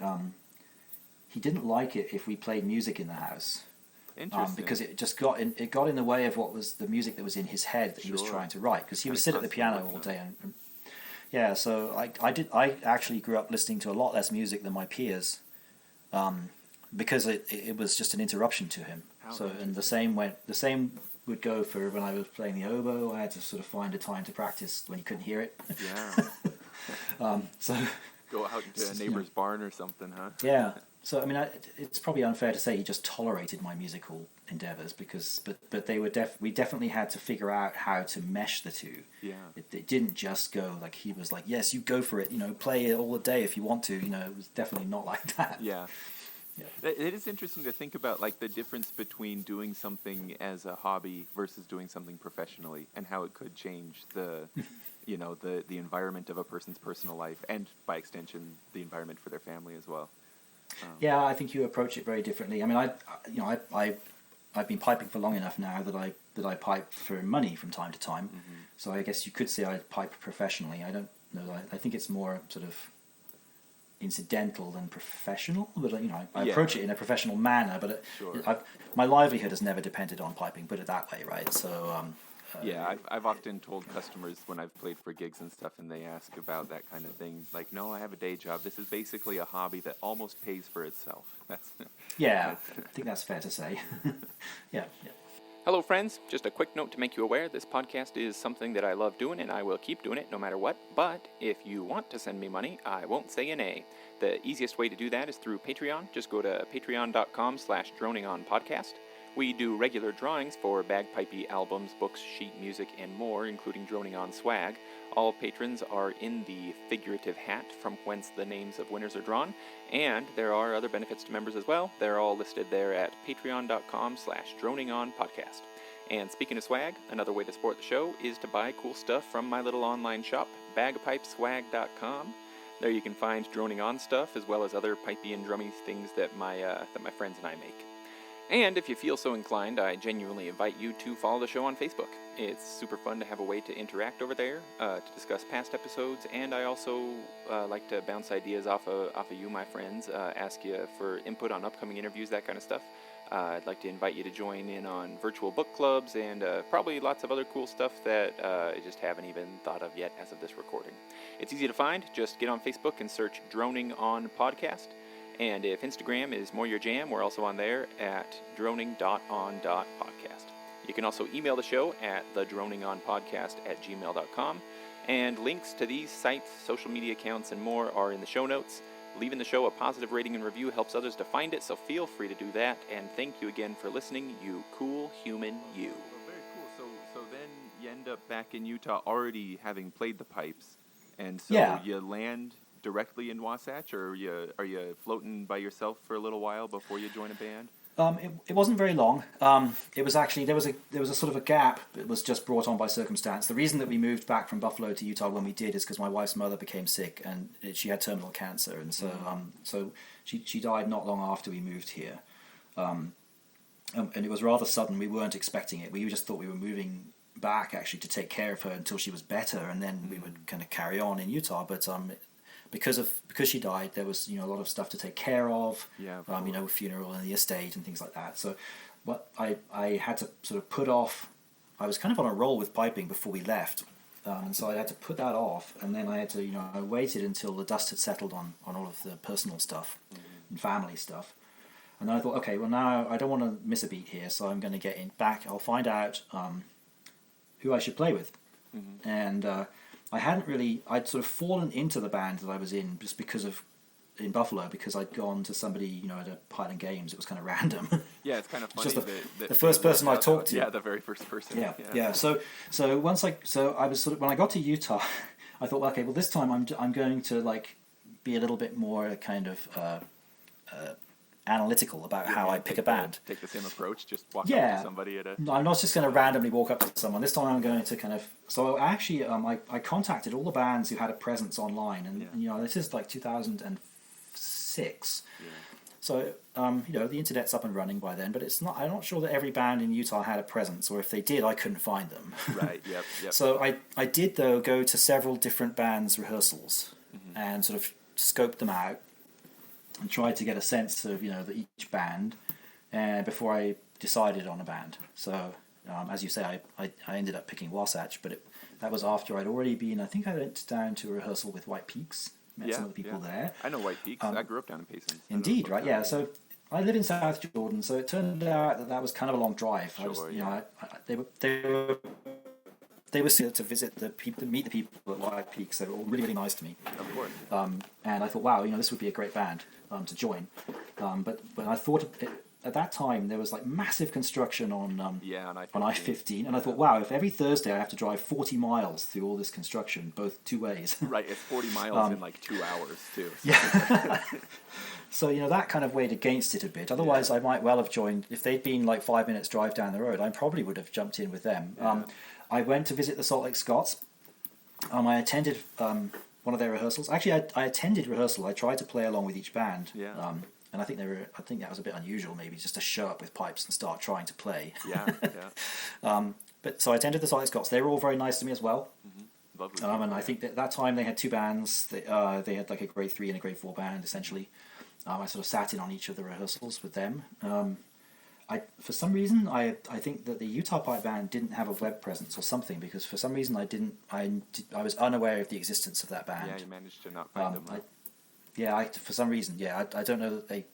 [SPEAKER 2] he didn't like it if we played music in the house.
[SPEAKER 1] Interesting.
[SPEAKER 2] Because it just got in the way of what was the music that was in his head that he was trying to write, because he would sit at the piano all day and yeah, so I actually grew up listening to a lot less music than my peers, because it was just an interruption to him. And the same would go for when I was playing the oboe. I had to sort of find a time to practice when you couldn't hear it.
[SPEAKER 1] Yeah. So go out into a neighbor's barn or something, huh?
[SPEAKER 2] Yeah. So I mean, it's probably unfair to say he just tolerated my musical endeavors, but they were we definitely had to figure out how to mesh the two.
[SPEAKER 1] Yeah.
[SPEAKER 2] It didn't just go like he was like, yes, you go for it, play it all the day if you want to. It was definitely not like that.
[SPEAKER 1] Yeah. Yeah. It is interesting to think about, like, the difference between doing something as a hobby versus doing something professionally, and how it could change the the environment of a person's personal life, and by extension the environment for their family as well.
[SPEAKER 2] Yeah, I think you approach it very differently. I mean, I've been piping for long enough now that I pipe for money from time to time. So I guess you could say I pipe professionally. I don't know. I think it's more sort of incidental than professional, but I approach it in a professional manner. But my livelihood has never depended on piping. Put it that way, right? So.
[SPEAKER 1] I've often told customers when I've played for gigs and stuff, and they ask about that kind of thing, like, no, I have a day job. This is basically a hobby that almost pays for itself. I
[SPEAKER 2] think that's fair to say. Yeah.
[SPEAKER 3] Hello, friends. Just a quick note to make you aware, this podcast is something that I love doing, and I will keep doing it no matter what. But if you want to send me money, I won't say a nay. The easiest way to do that is through Patreon. Just go to patreon.com/DroningOnPodcast. We do regular drawings for bagpipey albums, books, sheet music, and more, including Droning On swag. All patrons are in the figurative hat from whence the names of winners are drawn, and there are other benefits to members as well. They're all listed there at patreon.com/DroningOnPodcast. And speaking of swag, another way to support the show is to buy cool stuff from my little online shop, bagpipeswag.com. There you can find Droning On stuff, as well as other pipey and drummy things that my friends and I make. And if you feel so inclined, I genuinely invite you to follow the show on Facebook. It's super fun to have a way to interact over there, to discuss past episodes, and I also like to bounce ideas off of you, my friends, ask you for input on upcoming interviews, that kind of stuff. I'd like to invite you to join in on virtual book clubs and probably lots of other cool stuff that I just haven't even thought of yet as of this recording. It's easy to find. Just get on Facebook and search Droning On Podcast. And if Instagram is more your jam, we're also on there at droning.on.podcast. You can also email the show at thedroningonpodcast@gmail.com. And links to these sites, social media accounts, and more are in the show notes. Leaving the show a positive rating and review helps others to find it, so feel free to do that. And thank you again for listening, you cool human you.
[SPEAKER 1] Well, very cool. So then you end up back in Utah already having played the pipes, and so you land directly in Wasatch, or are you floating by yourself for a little while before you join a band?
[SPEAKER 2] It wasn't very long. It was actually there was a sort of a gap that was just brought on by circumstance. The reason that we moved back from Buffalo to Utah when we did is because my wife's mother became sick and she had terminal cancer, and so she died not long after we moved here, and it was rather sudden. We weren't expecting it. We just thought we were moving back actually to take care of her until she was better, and then we would kind of carry on in Utah. But because she died, there was a lot of stuff to take care of. Funeral and the estate and things like that. So, what I had to sort of put off. I was kind of on a roll with piping before we left, and so I had to put that off. And then I had to I waited until the dust had settled on all of the personal stuff and family stuff. And then I thought, okay, well now I don't want to miss a beat here, so I'm going to get back. I'll find out who I should play with, and. I'd sort of fallen into the band that I was in just in Buffalo, because I'd gone to somebody, at a Highland Games. It was kind of random.
[SPEAKER 1] Yeah, it's kind of funny.
[SPEAKER 2] Just the first person I talked to.
[SPEAKER 1] Yeah, the very first person.
[SPEAKER 2] Yeah. So I was sort of, when I got to Utah, I thought, okay, well this time I'm going to be a little bit more kind of analytical about how I pick a band.
[SPEAKER 1] Take the same approach, just walk up to somebody at a...
[SPEAKER 2] No, I'm not just going to randomly walk up to someone. This time I'm going to kind of... So actually, I contacted all the bands who had a presence online, and this is like 2006. Yeah. So, the internet's up and running by then, but I'm not sure that every band in Utah had a presence, or if they did, I couldn't find them.
[SPEAKER 1] Right, yep.
[SPEAKER 2] So I did, though, go to several different bands' rehearsals and sort of scoped them out, and tried to get a sense of each band before I decided on a band. So as you say, I ended up picking Wasatch, but that was after I'd already been. I think I went down to a rehearsal with White Peaks, met some of the people there.
[SPEAKER 1] I know White Peaks. I grew up down in Payson.
[SPEAKER 2] Indeed, right? Yeah. So I live in South Jordan, so it turned out that was kind of a long drive.
[SPEAKER 1] Sure,
[SPEAKER 2] they were to visit the people, to meet the people at White Peaks. They were all really, really nice to me.
[SPEAKER 1] Of course.
[SPEAKER 2] And I thought, wow, this would be a great band to join. But I thought at that time there was massive construction on I-15, and I thought, wow, if every Thursday I have to drive 40 miles through all this construction, both two ways.
[SPEAKER 1] Right, it's 40 miles in 2 hours too. So.
[SPEAKER 2] Yeah. So that kind of weighed against it a bit. Otherwise, I might well have joined. If they'd been 5 minutes drive down the road, I probably would have jumped in with them. Yeah. I went to visit the Salt Lake Scots. I attended one of their rehearsals. Actually, I attended rehearsal. I tried to play along with each band.
[SPEAKER 1] Yeah.
[SPEAKER 2] And I think that was a bit unusual, maybe, just to show up with pipes and start trying to play.
[SPEAKER 1] Yeah.
[SPEAKER 2] But so I attended the Salt Lake Scots. They were all very nice to me as well.
[SPEAKER 1] Mm-hmm. Lovely.
[SPEAKER 2] And I think that time they had two bands. They had a grade 3 and a grade 4 band, essentially. I sort of sat in on each of the rehearsals with them. For some reason, I think that the Utah Pipe Band didn't have a web presence or something, because for some reason I was unaware of the existence of that band.
[SPEAKER 1] Yeah, you managed to not find them.
[SPEAKER 2] For some reason, I don't know that they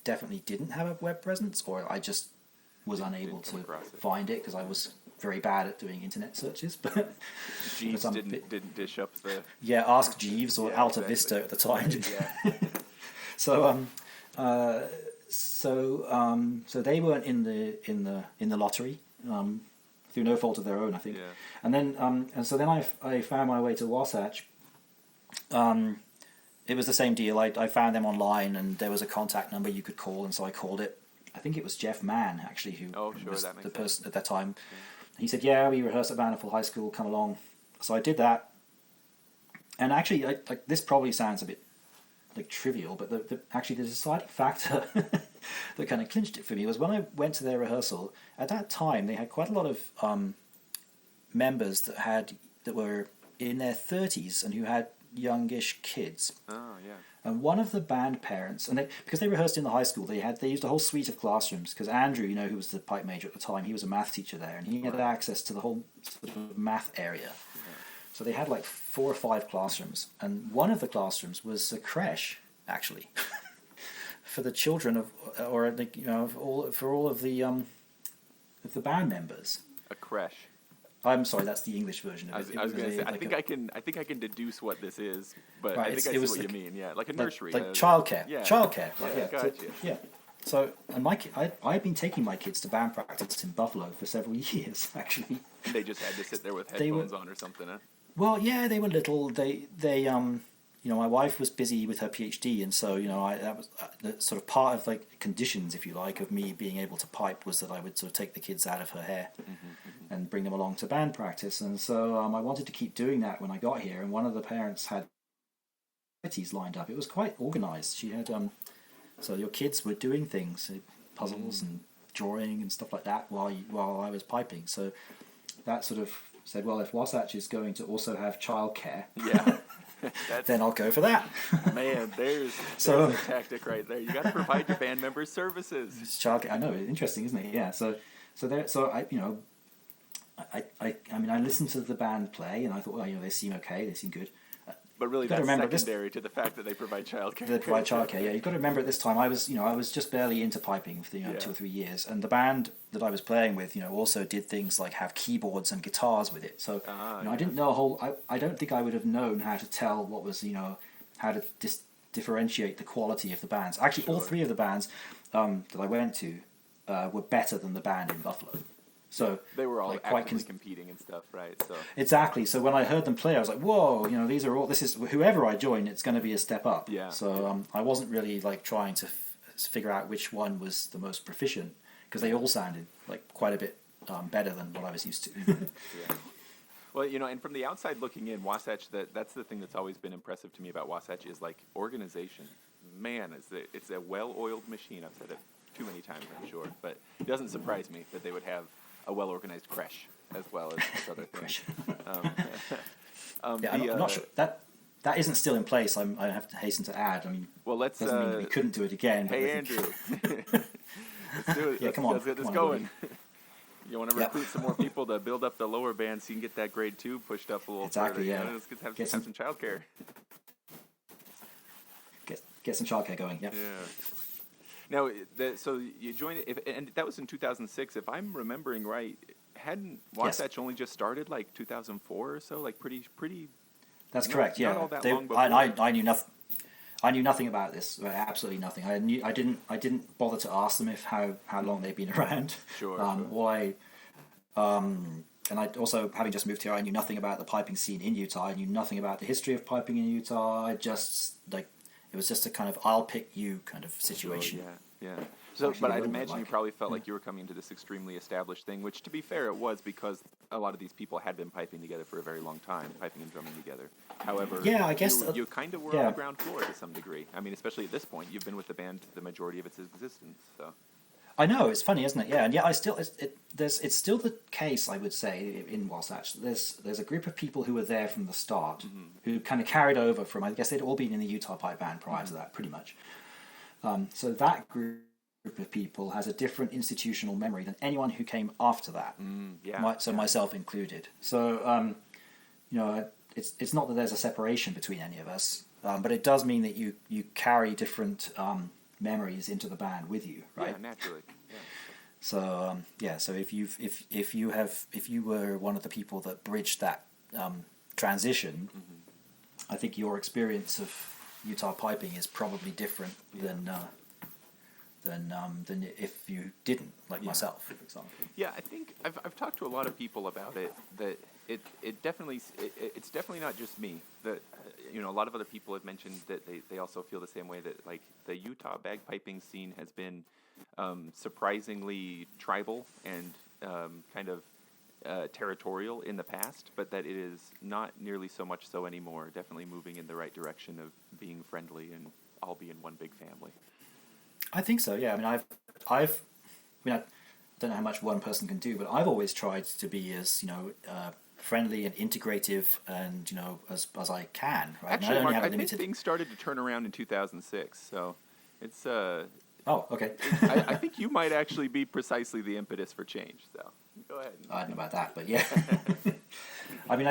[SPEAKER 2] definitely didn't have a web presence, or I just was unable to find it because I was very bad at doing internet searches. But
[SPEAKER 1] Jeeves didn't dish up the...
[SPEAKER 2] Yeah, Ask Jeeves or Alta Vista at the time.
[SPEAKER 1] Yeah.
[SPEAKER 2] So they weren't in the lottery through no fault of their own, I think.
[SPEAKER 1] Yeah.
[SPEAKER 2] And then I found my way to Wasatch. It was the same deal. I found them online, and there was a contact number you could call, and so I called it. I think it was Jeff Mann actually who was the person at that time. Yeah. He said, "Yeah, we rehearse at Bountiful High School. Come along." So I did that. And actually, this probably sounds a bit trivial, but the deciding factor that kind of clinched it for me was when I went to their rehearsal. At that time, they had quite a lot of members that were in their 30s and who had youngish kids.
[SPEAKER 1] Oh, yeah.
[SPEAKER 2] And one of the band parents, and because they rehearsed in the high school, they used a whole suite of classrooms. Because Andrew, who was the pipe major at the time, he was a math teacher there, and he had access to the whole sort of math area. So they had 4 or 5 classrooms, and one of the classrooms was a creche, actually, for the children for all of the band members.
[SPEAKER 1] A creche.
[SPEAKER 2] I'm sorry, that's the English version of it.
[SPEAKER 1] I was going to say, I think I can deduce what this is, but
[SPEAKER 2] right,
[SPEAKER 1] I think I see what you mean. Yeah, like a nursery,
[SPEAKER 2] like childcare.
[SPEAKER 1] Yeah,
[SPEAKER 2] childcare. Right,
[SPEAKER 1] yeah, gotcha.
[SPEAKER 2] So, and I've been taking my kids to band practice in Buffalo for several years, actually.
[SPEAKER 1] They just had to sit there with headphones on or something, huh?
[SPEAKER 2] Well, yeah, they were little. My wife was busy with her PhD, and so that was sort of part of like conditions, if you like, of me being able to pipe was that I would sort of take the kids out of her hair and bring them along to band practice, and so I wanted to keep doing that when I got here, and one of the parents had activities lined up. It was quite organised. She had so your kids were doing things, puzzles and drawing and stuff like that while I was piping. So that sort of said, well, if Wasatch is going to also have childcare, then I'll go for that.
[SPEAKER 1] Man, there's a tactic right there. You got to provide your band members services.
[SPEAKER 2] It's childcare. I know, interesting, isn't it? Yeah. So I listened to the band play, and I thought, well, they seem okay, they seem good.
[SPEAKER 1] But really, that's secondary to the fact that they provide childcare.
[SPEAKER 2] They provide childcare. Yeah, you've got to remember at this time I was just barely into piping for 2 or 3 years, and the band that I was playing with, also did things like have keyboards and guitars with it. So I didn't know I don't think I would have known how to tell what was how to differentiate the quality of the bands. Actually, all three of the bands that I went to were better than the band in Buffalo. So
[SPEAKER 1] they were all actively competing and stuff, right? So
[SPEAKER 2] exactly. So when I heard them play, I was like, "Whoa! This is whoever I join, it's going to be a step up."
[SPEAKER 1] Yeah.
[SPEAKER 2] So I wasn't really like trying to figure out which one was the most proficient because they all sounded like quite a bit better than what I was used to.
[SPEAKER 1] Yeah. Well, and from the outside looking in, Wasatch, that's the thing that's always been impressive to me about Wasatch is like organization. Man, it's a well-oiled machine. I've said it too many times, I'm sure, but it doesn't surprise me that they would have a well-organized creche as well as other things.
[SPEAKER 2] I'm not sure that isn't still in place. I have to hasten to add. I mean,
[SPEAKER 1] well, doesn't
[SPEAKER 2] mean that we couldn't do it again.
[SPEAKER 1] Hey, Andrew, let's do it.
[SPEAKER 2] Yeah,
[SPEAKER 1] let's get this going. You want to recruit some more people to build up the lower band so you can get that grade 2 pushed up a little further.
[SPEAKER 2] Yeah.
[SPEAKER 1] Let's have some childcare.
[SPEAKER 2] Get some childcare going. Yep.
[SPEAKER 1] Yeah. Now, so you joined it, and that was in 2006. If I'm remembering right, hadn't Wasatch only just started like 2004 or so? Like pretty.
[SPEAKER 2] That's correct. Yeah.
[SPEAKER 1] Not all that long before.
[SPEAKER 2] I knew nothing. I knew nothing about this. Absolutely nothing. I didn't bother to ask them how long they've been around.
[SPEAKER 1] Sure.
[SPEAKER 2] And I also, having just moved here, I knew nothing about the piping scene in Utah. I knew nothing about the history of piping in Utah. It was just a kind of I'll pick you kind of situation.
[SPEAKER 1] Sure, yeah. So, but I'd imagine you probably felt like you were coming into this extremely established thing, which, to be fair, it was because a lot of these people had been piping together for a very long time, piping and drumming together. However,
[SPEAKER 2] I guess
[SPEAKER 1] you kind of were on the ground floor to some degree. I mean, especially at this point, you've been with the band the majority of its existence. So.
[SPEAKER 2] I know, it's funny, isn't it? Yeah, and yet it's still the case, I would say, in Wasatch. There's a group of people who were there from the start, who kind of carried over from, I guess they'd all been in the Utah Pipe Band prior to that, pretty much. So that group of people has a different institutional memory than anyone who came after that. Myself included. So, it's not that there's a separation between any of us, but it does mean that you carry different memories into the band with you, right?
[SPEAKER 1] Yeah, naturally. Yeah.
[SPEAKER 2] So so if you were one of the people that bridged that transition, I think your experience of Utah piping is probably different than if you didn't, like myself, for example.
[SPEAKER 1] Yeah, I think I've talked to a lot of people about it that it's definitely not just me. That a lot of other people have mentioned that they also feel the same way, that like the Utah bagpiping scene has been surprisingly tribal and kind of territorial in the past, but that it is not nearly so much so anymore. Definitely moving in the right direction of being friendly and all being one big family.
[SPEAKER 2] I think so. Yeah. I mean, I don't know how much one person can do, but I've always tried to be as friendly and integrative and as I can. Right?
[SPEAKER 1] Actually, Mark, I think things started to turn around in 2006. So it's
[SPEAKER 2] Oh, okay.
[SPEAKER 1] I think you might actually be precisely the impetus for change. So go ahead.
[SPEAKER 2] I don't know about that, but yeah. I mean,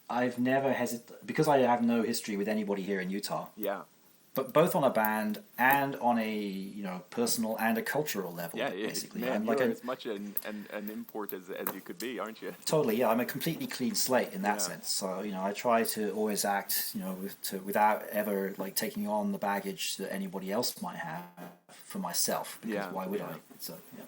[SPEAKER 2] I've never hesitated because I have no history with anybody here in Utah.
[SPEAKER 1] Yeah.
[SPEAKER 2] but both on a band and on a personal and a cultural level.
[SPEAKER 1] Yeah,
[SPEAKER 2] basically.
[SPEAKER 1] Man,
[SPEAKER 2] I'm
[SPEAKER 1] you're
[SPEAKER 2] like
[SPEAKER 1] as much an import as you could be, aren't you?
[SPEAKER 2] totally, yeah. I'm a completely clean slate in that sense. So I try to always act without ever like taking on the baggage that anybody else might have for myself. Because why would I? So yeah.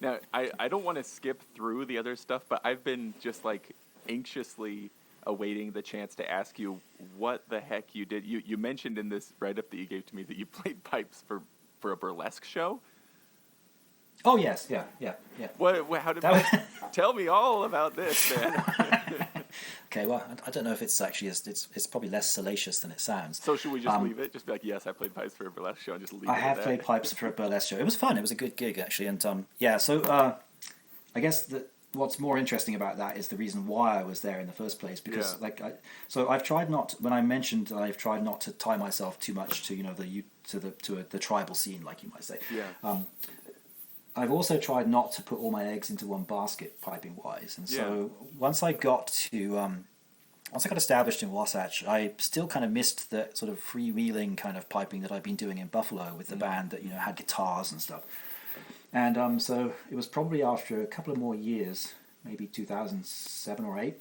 [SPEAKER 1] Now, I don't want to skip through the other stuff, but I've been just like anxiously awaiting the chance to ask you what the heck you did. You mentioned in this write-up that you gave to me that you played pipes for a burlesque show.
[SPEAKER 2] Oh yes, yeah.
[SPEAKER 1] What how did tell me all about this, man?
[SPEAKER 2] Okay, well, I don't know if it's actually it's probably less salacious than it sounds.
[SPEAKER 1] So should we just leave it? Just be like, yes, I played pipes for a burlesque show, and just leave it.
[SPEAKER 2] I have played pipes for a burlesque show. It was fun. It was a good gig actually, and So I guess what's more interesting about that is the reason why I was there in the first place. Because I've tried not when I mentioned I've tried not to tie myself too much to the tribal scene, like you might say.
[SPEAKER 1] Yeah.
[SPEAKER 2] I've also tried not to put all my eggs into one basket, piping wise, and so once I got established in Wasatch, I still kind of missed the sort of freewheeling kind of piping that I've been doing in Buffalo with the band that had guitars and stuff. And so it was probably after a couple of more years, maybe 2007 or 8,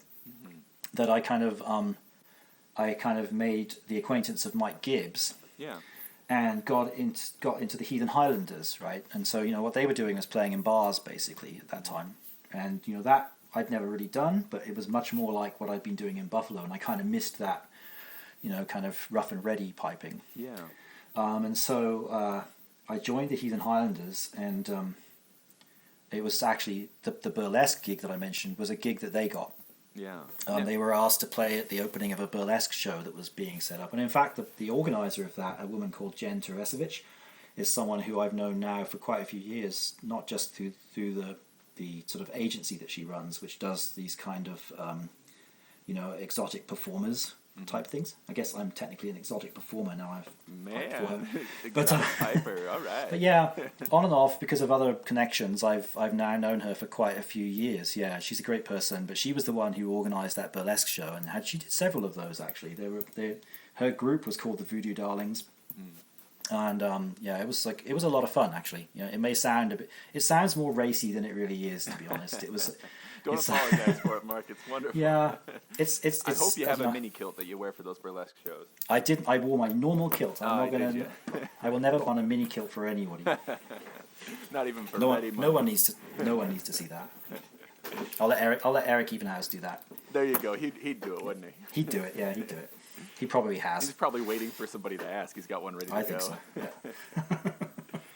[SPEAKER 2] that I kind of made the acquaintance of Mike Gibbs.
[SPEAKER 1] Yeah.
[SPEAKER 2] And got into the Heathen Highlanders, right? And so what they were doing was playing in bars basically at that time, and that I'd never really done, but it was much more like what I'd been doing in Buffalo, and I kind of missed that, kind of rough and ready piping.
[SPEAKER 1] Yeah.
[SPEAKER 2] And so I joined the Heathen Highlanders, and it was actually the burlesque gig that I mentioned was a gig that they got.
[SPEAKER 1] Yeah.
[SPEAKER 2] They were asked to play at the opening of a burlesque show that was being set up. And in fact, the organizer of that, a woman called Jen Teresevich, is someone who I've known now for quite a few years, not just through the sort of agency that she runs, which does these kind of, exotic performers type things. I guess I'm technically an exotic performer now.
[SPEAKER 1] But piper, all right.
[SPEAKER 2] But yeah, on and off because of other connections, I've now known her for quite a few years. Yeah, she's a great person. But she was the one who organised that burlesque show, and she did several of those actually. Her group was called the Voodoo Darlings, and it was a lot of fun actually. It sounds more racy than it really is, to be honest. It was.
[SPEAKER 1] Don't apologize for it, Mark. It's wonderful.
[SPEAKER 2] Yeah, it's.
[SPEAKER 1] I hope you have a mini kilt that you wear for those burlesque shows.
[SPEAKER 2] I didn't. I wore my normal kilt. I'm not gonna. I will never put on a mini kilt for anybody.
[SPEAKER 1] Not even for
[SPEAKER 2] no one needs to see that. I'll let Eric Evenhouse do that.
[SPEAKER 1] There you go. He'd do it, wouldn't he?
[SPEAKER 2] He'd do it. Yeah, he'd do it. He probably has.
[SPEAKER 1] He's probably waiting for somebody to ask. He's got one ready to go.
[SPEAKER 2] I think so. Yeah.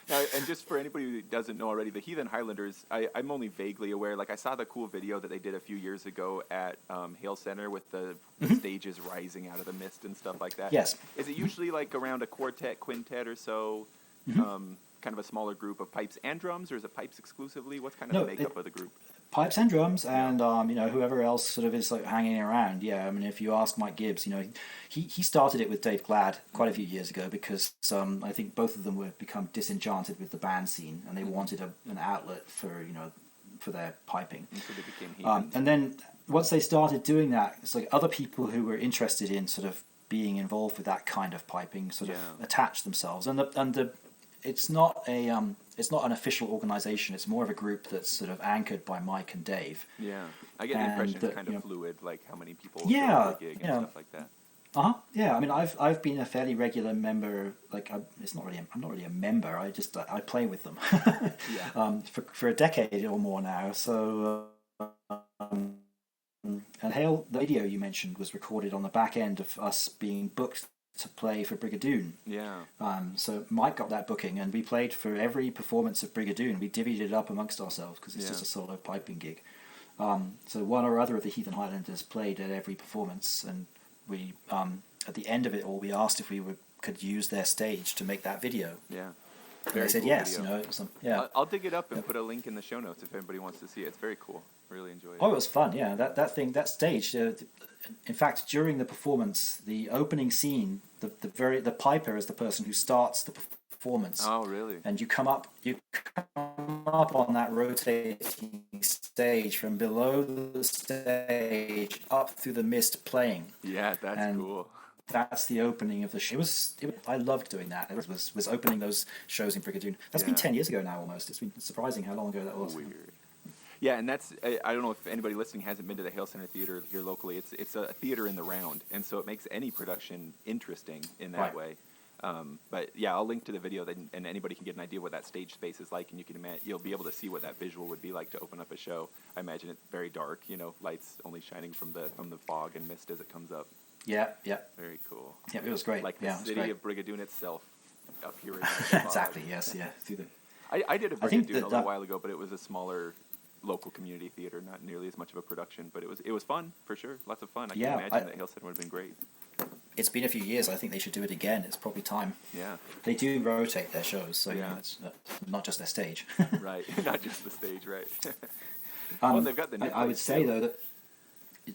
[SPEAKER 1] Now, and just for anybody who doesn't know already, the Heathen Highlanders, I'm only vaguely aware. Like, I saw the cool video that they did a few years ago at Hale Center with the stages rising out of the mist and stuff like that.
[SPEAKER 2] Yes.
[SPEAKER 1] Is it usually like around a quartet, quintet or so, kind of a smaller group of pipes and drums, or is it pipes exclusively? What's kind of the makeup of the group?
[SPEAKER 2] Pipes and drums, and whoever else sort of is like hanging around. Yeah, I mean, if you ask Mike Gibbs, he started it with Dave Glad quite a few years ago because I think both of them were become disenchanted with the band scene, and they wanted an outlet for their piping.
[SPEAKER 1] And so they became Heathens.
[SPEAKER 2] And then once they started doing that, it's like other people who were interested in sort of being involved with that kind of piping sort of attached themselves, and it's not an official organization. It's more of a group that's sort of anchored by Mike and Dave.
[SPEAKER 1] Yeah, I get the impression it's kind of fluid, like how many people
[SPEAKER 2] show
[SPEAKER 1] up at the gig and stuff like that.
[SPEAKER 2] Yeah, I mean, I've been a fairly regular member. Like, I'm not really a member. I play with them. For a decade or more now. So, and Hale, the video you mentioned was recorded on the back end of us being booked to play for Brigadoon.
[SPEAKER 1] Yeah.
[SPEAKER 2] So Mike got that booking, and we played for every performance of Brigadoon. We divvied it up amongst ourselves because it's just a solo piping gig. So one or other of the Heathen Highlanders played at every performance, and we at the end of it all, we asked if we could use their stage to make that video.
[SPEAKER 1] Yeah.
[SPEAKER 2] And they said yes. Video.
[SPEAKER 1] I'll dig it up and put a link in the show notes if anybody wants to see it. It's very cool. Really enjoyed it.
[SPEAKER 2] Oh, it was fun. Yeah, that stage. In fact, during the performance, the opening scene, the piper is the person who starts the performance.
[SPEAKER 1] Oh, really?
[SPEAKER 2] And you come up on that rotating stage from below the stage up through the mist playing.
[SPEAKER 1] Yeah, that's cool.
[SPEAKER 2] that's the opening of the show. I loved doing that. It was opening those shows in Brigadoon. That's been 10 years ago now almost. It's been surprising how long ago that was.
[SPEAKER 1] Weird. Yeah, and that's, I don't know if anybody listening hasn't been to the Hale Center Theater here locally. It's a theater in the round, and so it makes any production interesting in that way. But yeah, I'll link to the video, and anybody can get an idea what that stage space is like, and you'll be able to see what that visual would be like to open up a show. I imagine it's very dark, lights only shining from the fog and mist as it comes up.
[SPEAKER 2] Yeah.
[SPEAKER 1] Very cool.
[SPEAKER 2] Yeah, it was great.
[SPEAKER 1] Like the city of Brigadoon itself, up here.
[SPEAKER 2] Exactly. Yes. Yeah.
[SPEAKER 1] I did a Brigadoon a little while ago, but it was a smaller local community theater, not nearly as much of a production, but it was fun for sure. Lots of fun. I can imagine that Hale Center would have been great.
[SPEAKER 2] It's been a few years. I think they should do it again. It's probably time.
[SPEAKER 1] Yeah.
[SPEAKER 2] They do rotate their shows, so it's not just their stage.
[SPEAKER 1] Right. Not just the stage, right. They've got the new
[SPEAKER 2] I would say though that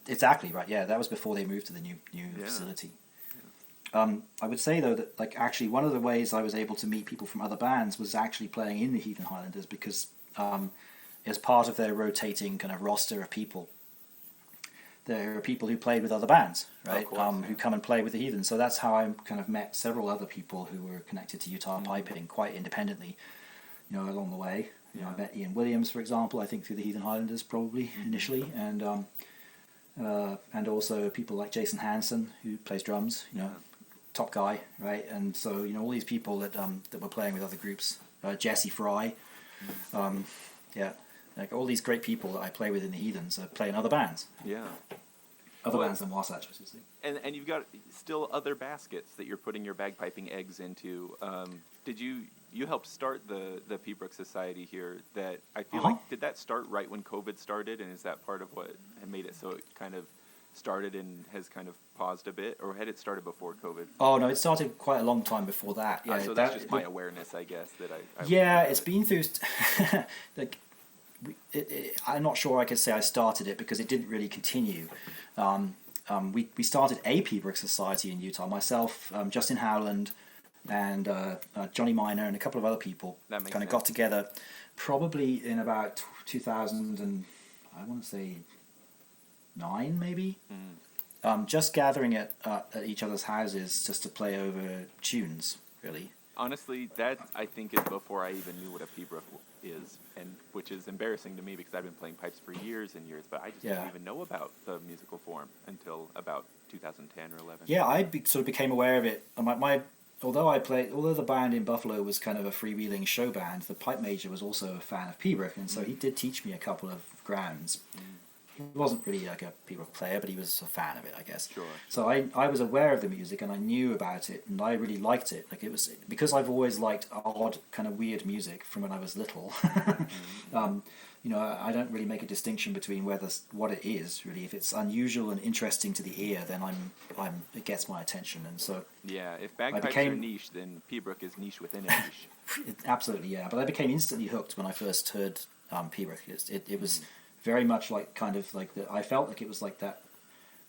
[SPEAKER 2] exactly right. Yeah, that was before they moved to the new facility. Yeah. I would say though that like actually one of the ways I was able to meet people from other bands was actually playing in the Heathen Highlanders, because as part of their rotating kind of roster of people, there are people who played with other bands, right? Who come and play with the Heathen. So that's how I kind of met several other people who were connected to Utah piping quite independently, along the way. I met Ian Williams, for example, I think through the Heathen Highlanders probably initially, and also people like Jason Hansen, who plays drums, top guy, right? And so, all these people that were playing with other groups, Jesse Fry, like all these great people that I play with in the Heathens play in other bands.
[SPEAKER 1] Yeah.
[SPEAKER 2] Other bands than Wasatch, I should say.
[SPEAKER 1] And you've got still other baskets that you're putting your bagpiping eggs into. Did you helped start the Pembroke Society here? That I feel like, did that start right when COVID started, and is that part of what had made it so it kind of started and has kind of paused a bit, or had it started before COVID?
[SPEAKER 2] Oh no, it started quite a long time before that. Yeah,
[SPEAKER 1] so that's just my awareness, I guess.
[SPEAKER 2] It's been through. Like, I'm not sure I could say I started it because it didn't really continue. We started a Pembroke Society in Utah. Myself, Justin Howland, and Johnny Miner, and a couple of other people kind of got together, probably in about 2000 and I want to say 9 maybe. Just gathering at each other's houses just to play over tunes, really.
[SPEAKER 1] Honestly, that I think is before I even knew what a Pembroke is, and which is embarrassing to me because I've been playing pipes for years and years, but I just didn't even know about the musical form until about 2010 or 11. Yeah,
[SPEAKER 2] I sort of became aware of it. Although the band in Buffalo was kind of a freewheeling show band, the pipe major was also a fan of Pembroke, and so he did teach me a couple of grounds. He wasn't really like a Pembroke player, but he was a fan of it, I guess.
[SPEAKER 1] Sure.
[SPEAKER 2] So I was aware of the music and I knew about it, and I really liked it. Like, it was because I've always liked odd, kind of weird music from when I was little. I don't really make a distinction between what it is really. If it's unusual and interesting to the ear, then it gets my attention, and so
[SPEAKER 1] if bagpipes are niche, then Pembroke is niche within a niche.
[SPEAKER 2] Absolutely, yeah. But I became instantly hooked when I first heard Pembroke. It was very much like kind of like I felt like it was like that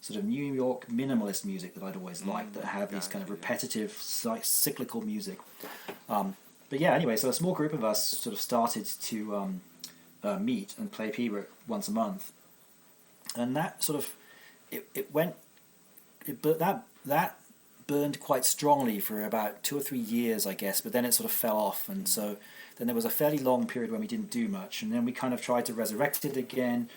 [SPEAKER 2] sort of New York minimalist music that I'd always liked, that had these kind of repetitive, cyclical music. But yeah, anyway, so a small group of us sort of started to meet and play Pembroke once a month, and that sort of that burned quite strongly for about 2 or 3 years, I guess. But then it sort of fell off, and so then there was a fairly long period when we didn't do much, and then we kind of tried to resurrect it again,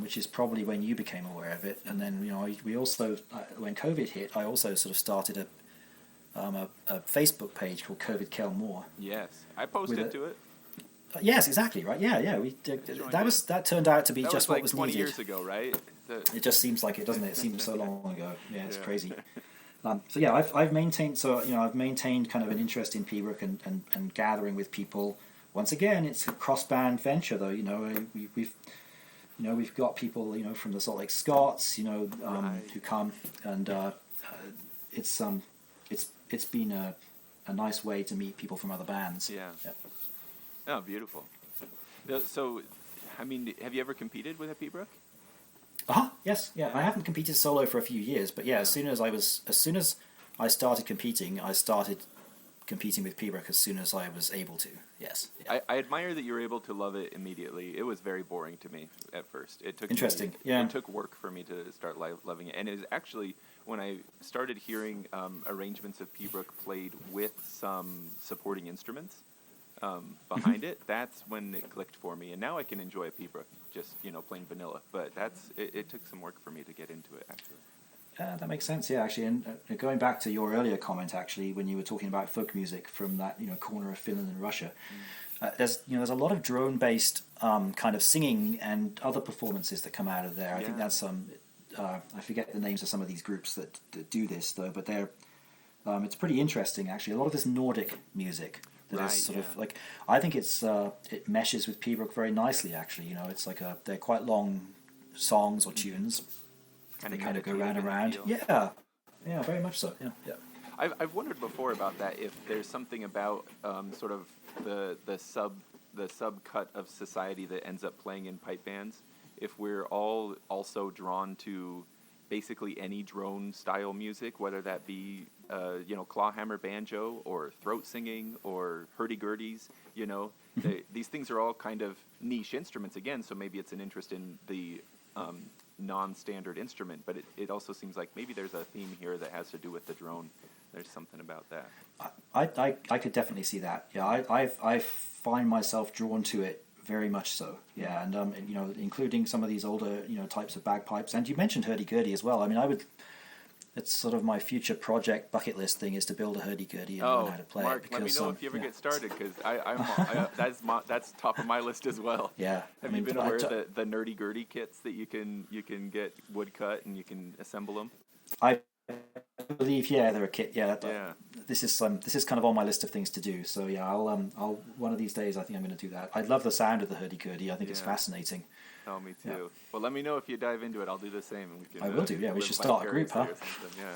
[SPEAKER 2] which is probably when you became aware of it. And then we also when COVID hit, I also sort of started a Facebook page called COVID Kelmore.
[SPEAKER 1] Yes, I posted to it.
[SPEAKER 2] Yes, exactly right. Yeah. That turned out to be just what was
[SPEAKER 1] 20
[SPEAKER 2] needed.
[SPEAKER 1] years ago, right?
[SPEAKER 2] It just seems like it, doesn't it? It seems so long ago. Yeah, it's crazy. So yeah, I've maintained kind of an interest in Pembroke and gathering with people. Once again, it's a cross-band venture, though. We've got people from the Salt Lake Scots, who come, and it's been a nice way to meet people from other bands.
[SPEAKER 1] Yeah. Oh, beautiful. So, I mean, have you ever competed with a Pembroke?
[SPEAKER 2] Yes, yeah. I haven't competed solo for a few years, but as soon as I started competing, I started competing with Pembroke as soon as I was able to. Yes. Yeah.
[SPEAKER 1] I admire that you were able to love it immediately. It was very boring to me at first. It took
[SPEAKER 2] Interesting.
[SPEAKER 1] Me, It took work for me to start loving it, and it was actually when I started hearing arrangements of Pembroke played with some supporting instruments behind it. That's when it clicked for me, and now I can enjoy Pembroke just plain vanilla. But it took some work for me to get into it actually.
[SPEAKER 2] That makes sense, yeah, actually. And going back to your earlier comment, actually, when you were talking about folk music from that corner of Finland and Russia, there's a lot of drone-based kind of singing and other performances that come out of there. I think that's I forget the names of some of these groups that do this though, but they're it's pretty interesting actually. A lot of this Nordic music that is sort of like, I think it meshes with Pembroke very nicely actually. It's like they're quite long songs or tunes. Kind of go round and round. Yeah, very much so. Yeah.
[SPEAKER 1] I've wondered before about that, if there's something about sort of the subcut of society that ends up playing in pipe bands. If we're all also drawn to basically any drone style music, whether that be clawhammer banjo or throat singing or hurdy-gurdies, these things are all kind of niche instruments again. So maybe it's an interest in the non-standard instrument, but it also seems like maybe there's a theme here that has to do with the drone. There's something about that.
[SPEAKER 2] I could definitely see that. Yeah, I find myself drawn to it very much so. Yeah, and including some of these older types of bagpipes, and you mentioned hurdy-gurdy as well. I mean, it's sort of my future project bucket list thing is to build a hurdy-gurdy and learn how to play
[SPEAKER 1] Mark,
[SPEAKER 2] it.
[SPEAKER 1] Let me know if you ever get started, because that's top of my list as well.
[SPEAKER 2] Yeah.
[SPEAKER 1] Have you been aware of the nerdy-gurdy kits that you can get wood cut and you can assemble them?
[SPEAKER 2] I believe, they're a kit. Yeah. This is kind of on my list of things to do. So yeah, I'll one of these days I think I'm going to do that. I love the sound of the hurdy-gurdy. I think it's fascinating.
[SPEAKER 1] Oh, me too. Yeah. Well, let me know if you dive into it. I'll do the same.
[SPEAKER 2] I will do. Yeah, we should start a group, huh?
[SPEAKER 1] Yeah.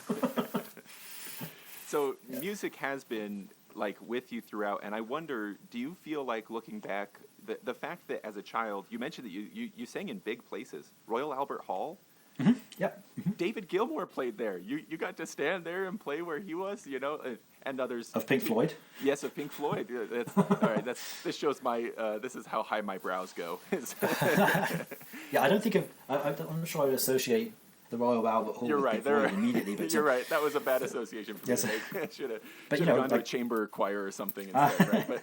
[SPEAKER 1] So music has been like with you throughout, and I wonder, do you feel like looking back, the fact that as a child you mentioned that you sang in big places, Royal Albert Hall.
[SPEAKER 2] Mm-hmm. Yep. Mm-hmm.
[SPEAKER 1] David Gilmour played there. You got to stand there and play where he was, and others.
[SPEAKER 2] Of Pink Floyd?
[SPEAKER 1] Yes, of Pink Floyd. All right, this shows this is how high my brows go.
[SPEAKER 2] Yeah, I don't think I'm not sure I would associate the Royal Albert Hall with Pink Floyd immediately. But
[SPEAKER 1] you're right. That was a bad association for me.
[SPEAKER 2] Yes.
[SPEAKER 1] I should have gone to a chamber choir or something instead, right?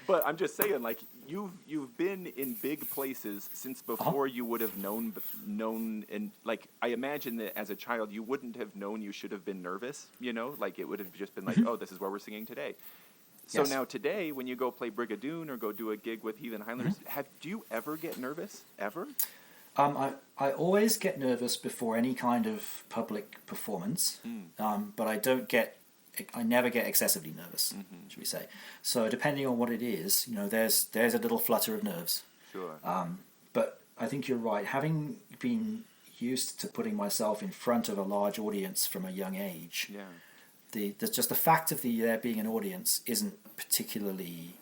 [SPEAKER 1] But I'm just saying, like, you've been in big places since before you would have known, and like, I imagine that as a child you wouldn't have known you should have been nervous, like it would have just been like, oh, this is where we're singing today. So now today, when you go play Brigadoon or go do a gig with Heathen Highlanders, do you ever get nervous? Ever?
[SPEAKER 2] I always get nervous before any kind of public performance, but I never get excessively nervous, should we say. So depending on what it is, there's a little flutter of nerves.
[SPEAKER 1] Sure.
[SPEAKER 2] But I think you're right. Having been used to putting myself in front of a large audience from a young age, just the fact of there being an audience isn't particularly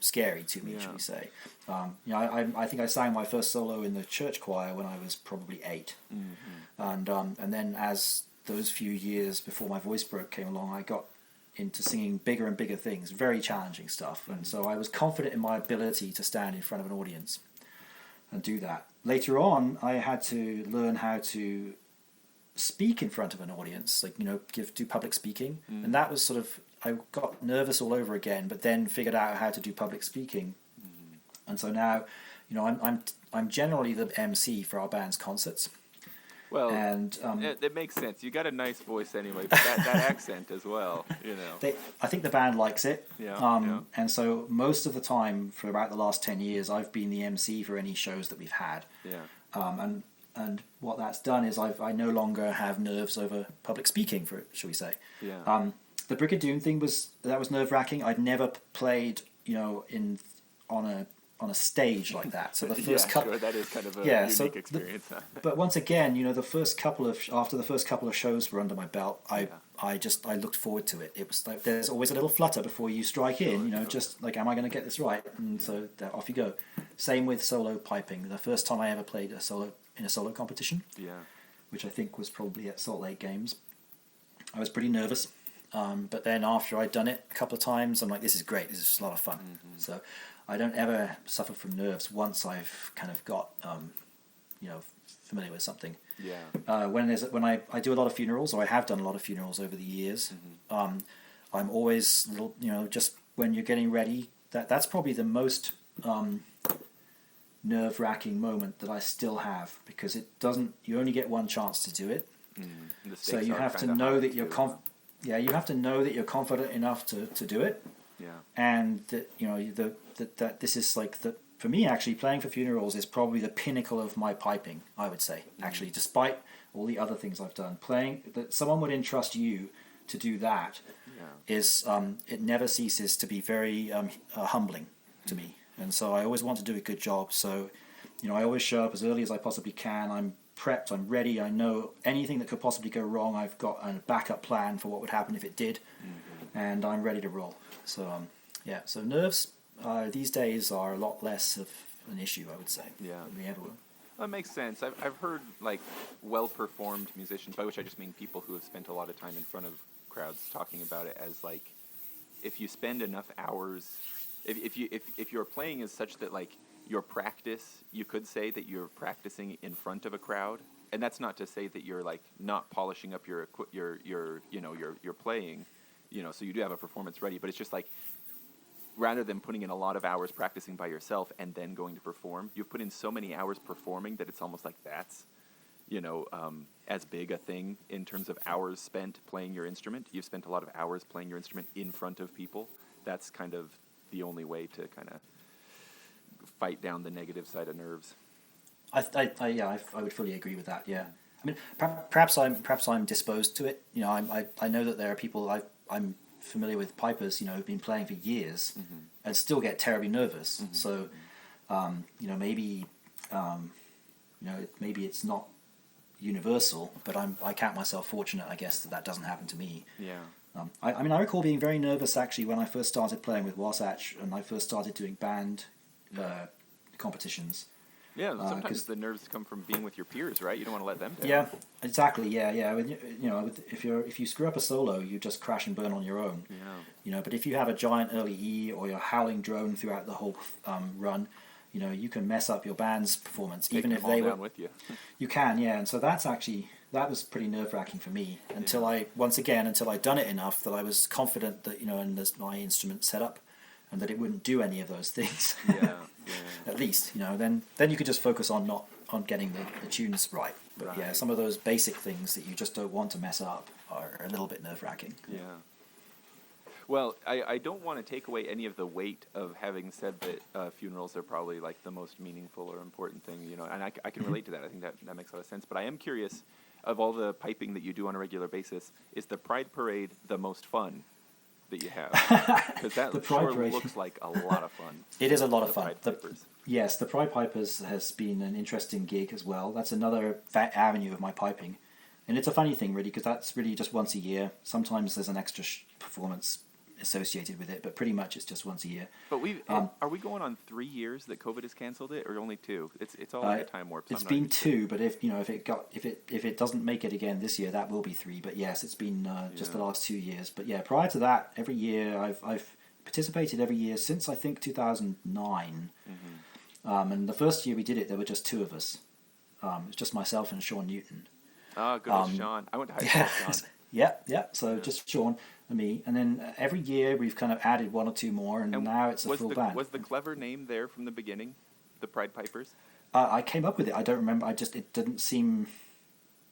[SPEAKER 2] scary to me, should we say. I think I sang my first solo in the church choir when I was probably 8. And then as those few years before my voice broke came along, I got into singing bigger and bigger things, very challenging stuff. And so I was confident in my ability to stand in front of an audience and do that. Later on, I had to learn how to speak in front of an audience, like, do public speaking. And that was sort of, I got nervous all over again, but then figured out how to do public speaking. And so now, I'm generally the MC for our band's concerts.
[SPEAKER 1] Well, and it makes sense. You got a nice voice anyway, but that accent as well,
[SPEAKER 2] I think the band likes it.
[SPEAKER 1] Yeah.
[SPEAKER 2] And so most of the time, for about the last 10 years, I've been the MC for any shows that we've had.
[SPEAKER 1] Yeah.
[SPEAKER 2] And what that's done is I no longer have nerves over public speaking, shall we say.
[SPEAKER 1] Yeah.
[SPEAKER 2] The Brigadoon thing was nerve-wracking. I'd never played, on a stage like that. So the first couple,
[SPEAKER 1] that is kind of a unique experience.
[SPEAKER 2] But once again, after the first couple of shows were under my belt, I looked forward to it. It was like there's always a little flutter before you strike in. Just like, am I going to get this right? And so off you go. Same with solo piping. The first time I ever played a solo competition, which I think was probably at Salt Lake Games, I was pretty nervous. But then after I'd done it a couple of times, I'm like, this is great. This is a lot of fun. Mm-hmm. So I don't ever suffer from nerves once I've kind of got, familiar with something.
[SPEAKER 3] Yeah.
[SPEAKER 2] When I do a lot of funerals, or I have done a lot of funerals over the years, I'm always, just when you're getting ready, that's probably the most nerve-wracking moment that I still have, because you only get one chance to do it. So you have to know that you're you have to know that you're confident enough to do it.
[SPEAKER 1] Yeah.
[SPEAKER 2] And that that this is like for me, actually, playing for funerals is probably the pinnacle of my piping, I would say. Actually, despite all the other things I've done, that someone would entrust you to do that is it never ceases to be very humbling to me. And so I always want to do a good job. So, I always show up as early as I possibly can. I'm prepped, I'm ready, I know anything that could possibly go wrong, I've got a backup plan for what would happen if it did, and I'm ready to roll. So, so nerves these days are a lot less of an issue, I would say.
[SPEAKER 1] Yeah.
[SPEAKER 2] Than they ever were.
[SPEAKER 1] That makes sense. I've heard, like, well-performed musicians, by which I just mean people who have spent a lot of time in front of crowds, talking about it as, like, if you spend enough hours, if your playing is such that, like, your practice, you could say that you're practicing in front of a crowd, and that's not to say that you're, like, not polishing up your playing, so you do have a performance ready, but it's just like, rather than putting in a lot of hours practicing by yourself and then going to perform, you've put in so many hours performing that it's almost like that's, as big a thing in terms of hours spent playing your instrument. You've spent a lot of hours playing your instrument in front of people. That's kind of the only way to kind of fight down the negative side of nerves.
[SPEAKER 2] I would fully agree with that. Yeah, I mean, perhaps I'm disposed to it. I know that there are people I'm familiar with, pipers, who've been playing for years and still get terribly nervous. So, maybe it's not universal, but I count myself fortunate, I guess, that doesn't happen to me.
[SPEAKER 1] Yeah.
[SPEAKER 2] I recall being very nervous actually when I first started playing with Wasatch and I first started doing band competitions.
[SPEAKER 1] Yeah, sometimes the nerves come from being with your peers, right? You don't want to let them down.
[SPEAKER 2] Yeah, exactly. Yeah. If you screw up a solo, you just crash and burn on your own.
[SPEAKER 1] Yeah.
[SPEAKER 2] But if you have a giant early E or you're howling drone throughout the whole run, you can mess up your band's performance, even if they were
[SPEAKER 1] down with you.
[SPEAKER 2] You can, yeah. And so that was pretty nerve-wracking for me until I'd done it enough that I was confident that and there's my instrument set up and that it wouldn't do any of those things.
[SPEAKER 1] Yeah.
[SPEAKER 2] At least, then you could just focus on getting the tunes right. But
[SPEAKER 1] right.
[SPEAKER 2] Yeah, some of those basic things that you just don't want to mess up are a little bit nerve-wracking.
[SPEAKER 1] Yeah. Well, I don't want to take away any of the weight of having said that funerals are probably like the most meaningful or important thing, and I can relate to that. I think that makes a lot of sense. But I am curious, of all the piping that you do on a regular basis, is the Pride Parade the most fun that you have? Because that looks like a lot of fun.
[SPEAKER 2] It is a lot of fun.
[SPEAKER 1] Yes,
[SPEAKER 2] the Pride Pipers has been an interesting gig as well. That's another avenue of my piping. And it's a funny thing, really, because that's really just once a year. Sometimes there's an extra performance associated with it, but pretty much it's just once a year.
[SPEAKER 1] But are we going on 3 years that COVID has canceled it, or only 2? It's all like a time warp. So
[SPEAKER 2] it's been 2, but if it doesn't make it again this year, that will be 3. But yes, it's been just the last 2 years. But yeah, prior to that, every year I've participated every year since I think 2009. And the first year we did it, there were just 2 of us. It was just myself and Sean Newton.
[SPEAKER 1] Oh, good old Sean. I went to high school with Sean.
[SPEAKER 2] Yeah. So just Sean and me, and then every year we've kind of added 1 or 2 more, and now it's a full band.
[SPEAKER 1] Was the clever name there from the beginning, the Pride Pipers?
[SPEAKER 2] I came up with it. I don't remember. It didn't seem.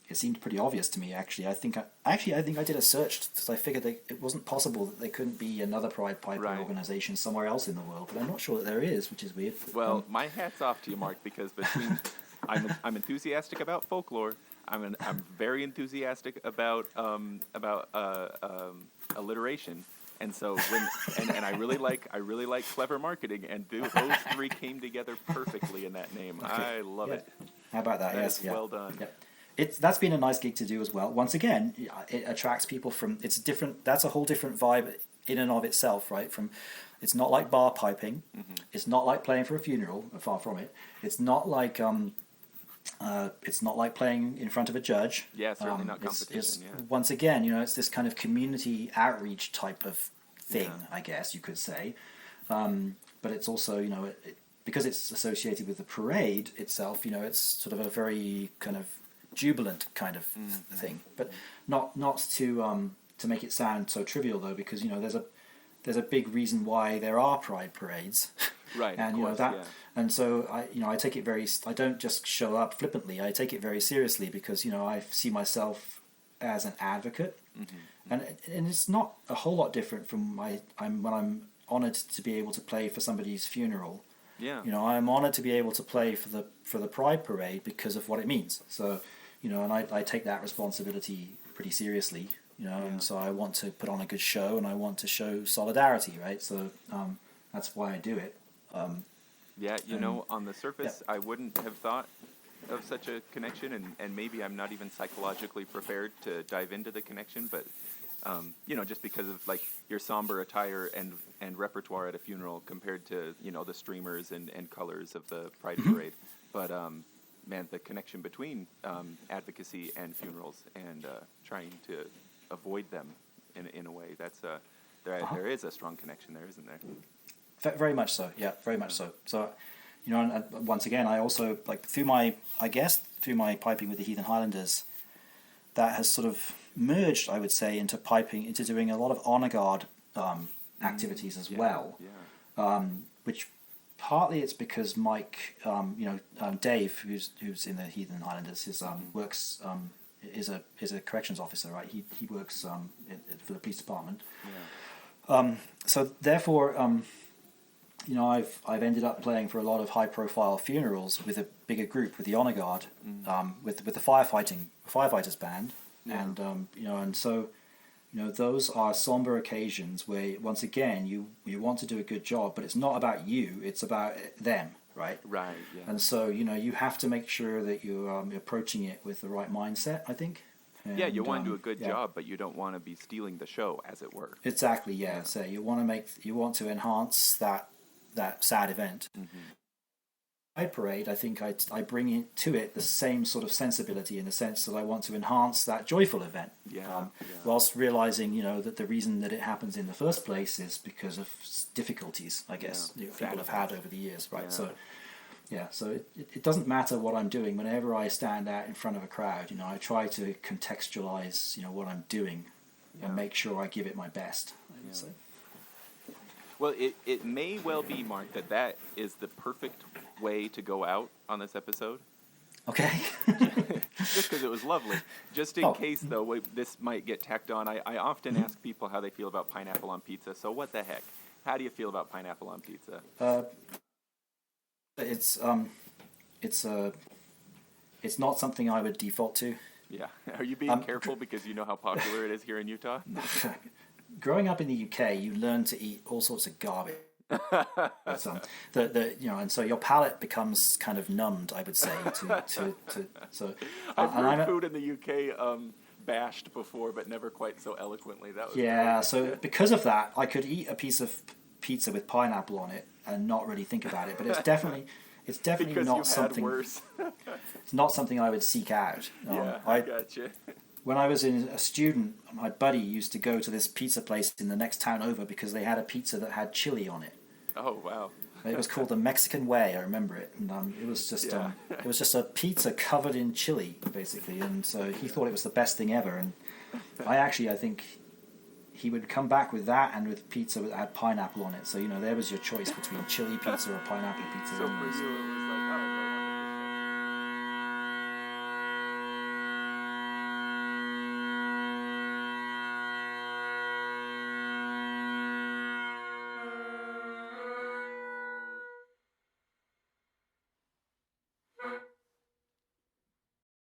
[SPEAKER 2] It seemed pretty obvious to me. Actually, I think I did a search because I figured it wasn't possible that there couldn't be another Pride Piper organization somewhere else in the world, but I'm not sure that there is, which is weird.
[SPEAKER 1] Well, my hat's off to you, Mark, because between I'm enthusiastic about folklore. I'm very enthusiastic about alliteration, and so and I really like clever marketing, and those 3 came together perfectly in that name. Okay. I love it.
[SPEAKER 2] How about that? Yes,
[SPEAKER 1] well done.
[SPEAKER 2] Yeah. That's been a nice gig to do as well. Once again, it attracts people from. It's different. That's a whole different vibe in and of itself, right? It's not like bar piping. It's not like playing for a funeral. Far from it. It's not like It's not like playing in front of a judge.
[SPEAKER 1] Yeah, certainly not competition.
[SPEAKER 2] It's,
[SPEAKER 1] yeah.
[SPEAKER 2] Once again, it's this kind of community outreach type of thing, I guess you could say. But it's also, because it's associated with the parade itself, it's sort of a very kind of jubilant kind of thing. But not to make it sound so trivial though, because there's a big reason why there are pride parades.
[SPEAKER 1] Right.
[SPEAKER 2] And
[SPEAKER 1] of course,
[SPEAKER 2] that,
[SPEAKER 1] yeah.
[SPEAKER 2] and so I take it I don't just show up flippantly. I take it very seriously because I see myself as an advocate, and it's not a whole lot different from when I'm honored to be able to play for somebody's funeral.
[SPEAKER 1] Yeah.
[SPEAKER 2] I'm honored to be able to play for the pride parade because of what it means. So, and I take that responsibility pretty seriously. And so I want to put on a good show, and I want to show solidarity, right? So that's why I do it.
[SPEAKER 1] On the surface, I wouldn't have thought of such a connection, and maybe I'm not even psychologically prepared to dive into the connection, but just because of like your somber attire and repertoire at a funeral compared to the streamers and colors of the Pride Parade, but man, the connection between advocacy and funerals and trying to avoid them in a way, that's there is a strong connection there, isn't there?
[SPEAKER 2] Very much so, yeah, very much so. So, and once again, I also, like, through my piping with the Heathen Highlanders, that has sort of merged, I would say, into doing a lot of honor guard activities as well. Yeah. Which partly it's because Mike, Dave, who's in the Heathen Highlanders, works is a corrections officer, right? He works for the police department. Yeah. So therefore, I've ended up playing for a lot of high-profile funerals with a bigger group, with the honor guard, with the firefighters band, and so those are somber occasions where once again you want to do a good job, but it's not about you; it's about them, right?
[SPEAKER 1] Right. Yeah.
[SPEAKER 2] And so you have to make sure that you're approaching it with the right mindset, I think. And,
[SPEAKER 1] you want to do a good job, but you don't want to be stealing the show, as it were.
[SPEAKER 2] Exactly. Yeah. So you want to enhance that sad event. Pride Parade, I think I bring into it the same sort of sensibility in the sense that I want to enhance that joyful event. Whilst realizing, that the reason that it happens in the first place is because of difficulties, I guess, people have had over the years, right? Yeah. So it doesn't matter what I'm doing. Whenever I stand out in front of a crowd, I try to contextualize, what I'm doing and make sure I give it my best, I would say.
[SPEAKER 1] Well, it may well be, Mark, that is the perfect way to go out on this episode.
[SPEAKER 2] Okay.
[SPEAKER 1] Just because it was lovely. Just in case, though, this might get tacked on, I often ask people how they feel about pineapple on pizza. So what the heck? How do you feel about pineapple on pizza?
[SPEAKER 2] It's not something I would default to.
[SPEAKER 1] Yeah. Are you being careful because you know how popular it is here in Utah?
[SPEAKER 2] Growing up in the UK, you learn to eat all sorts of garbage. And so your palate becomes kind of numbed, I would say. So
[SPEAKER 1] I've heard food in the UK bashed before, but never quite so eloquently. That was great.
[SPEAKER 2] So because of that, I could eat a piece of pizza with pineapple on it and not really think about it. But it's definitely
[SPEAKER 1] because
[SPEAKER 2] not something.
[SPEAKER 1] Worse.
[SPEAKER 2] It's not something I would seek out.
[SPEAKER 1] I gotcha.
[SPEAKER 2] When I was a student, my buddy used to go to this pizza place in the next town over because they had a pizza that had chili on it.
[SPEAKER 1] Oh wow!
[SPEAKER 2] It was called the Mexican Way. I remember it, and it was just a pizza covered in chili, basically. And so he thought it was the best thing ever. And I think he would come back with that and with pizza that had pineapple on it. So there was your choice between chili pizza or pineapple pizza.
[SPEAKER 1] So for you,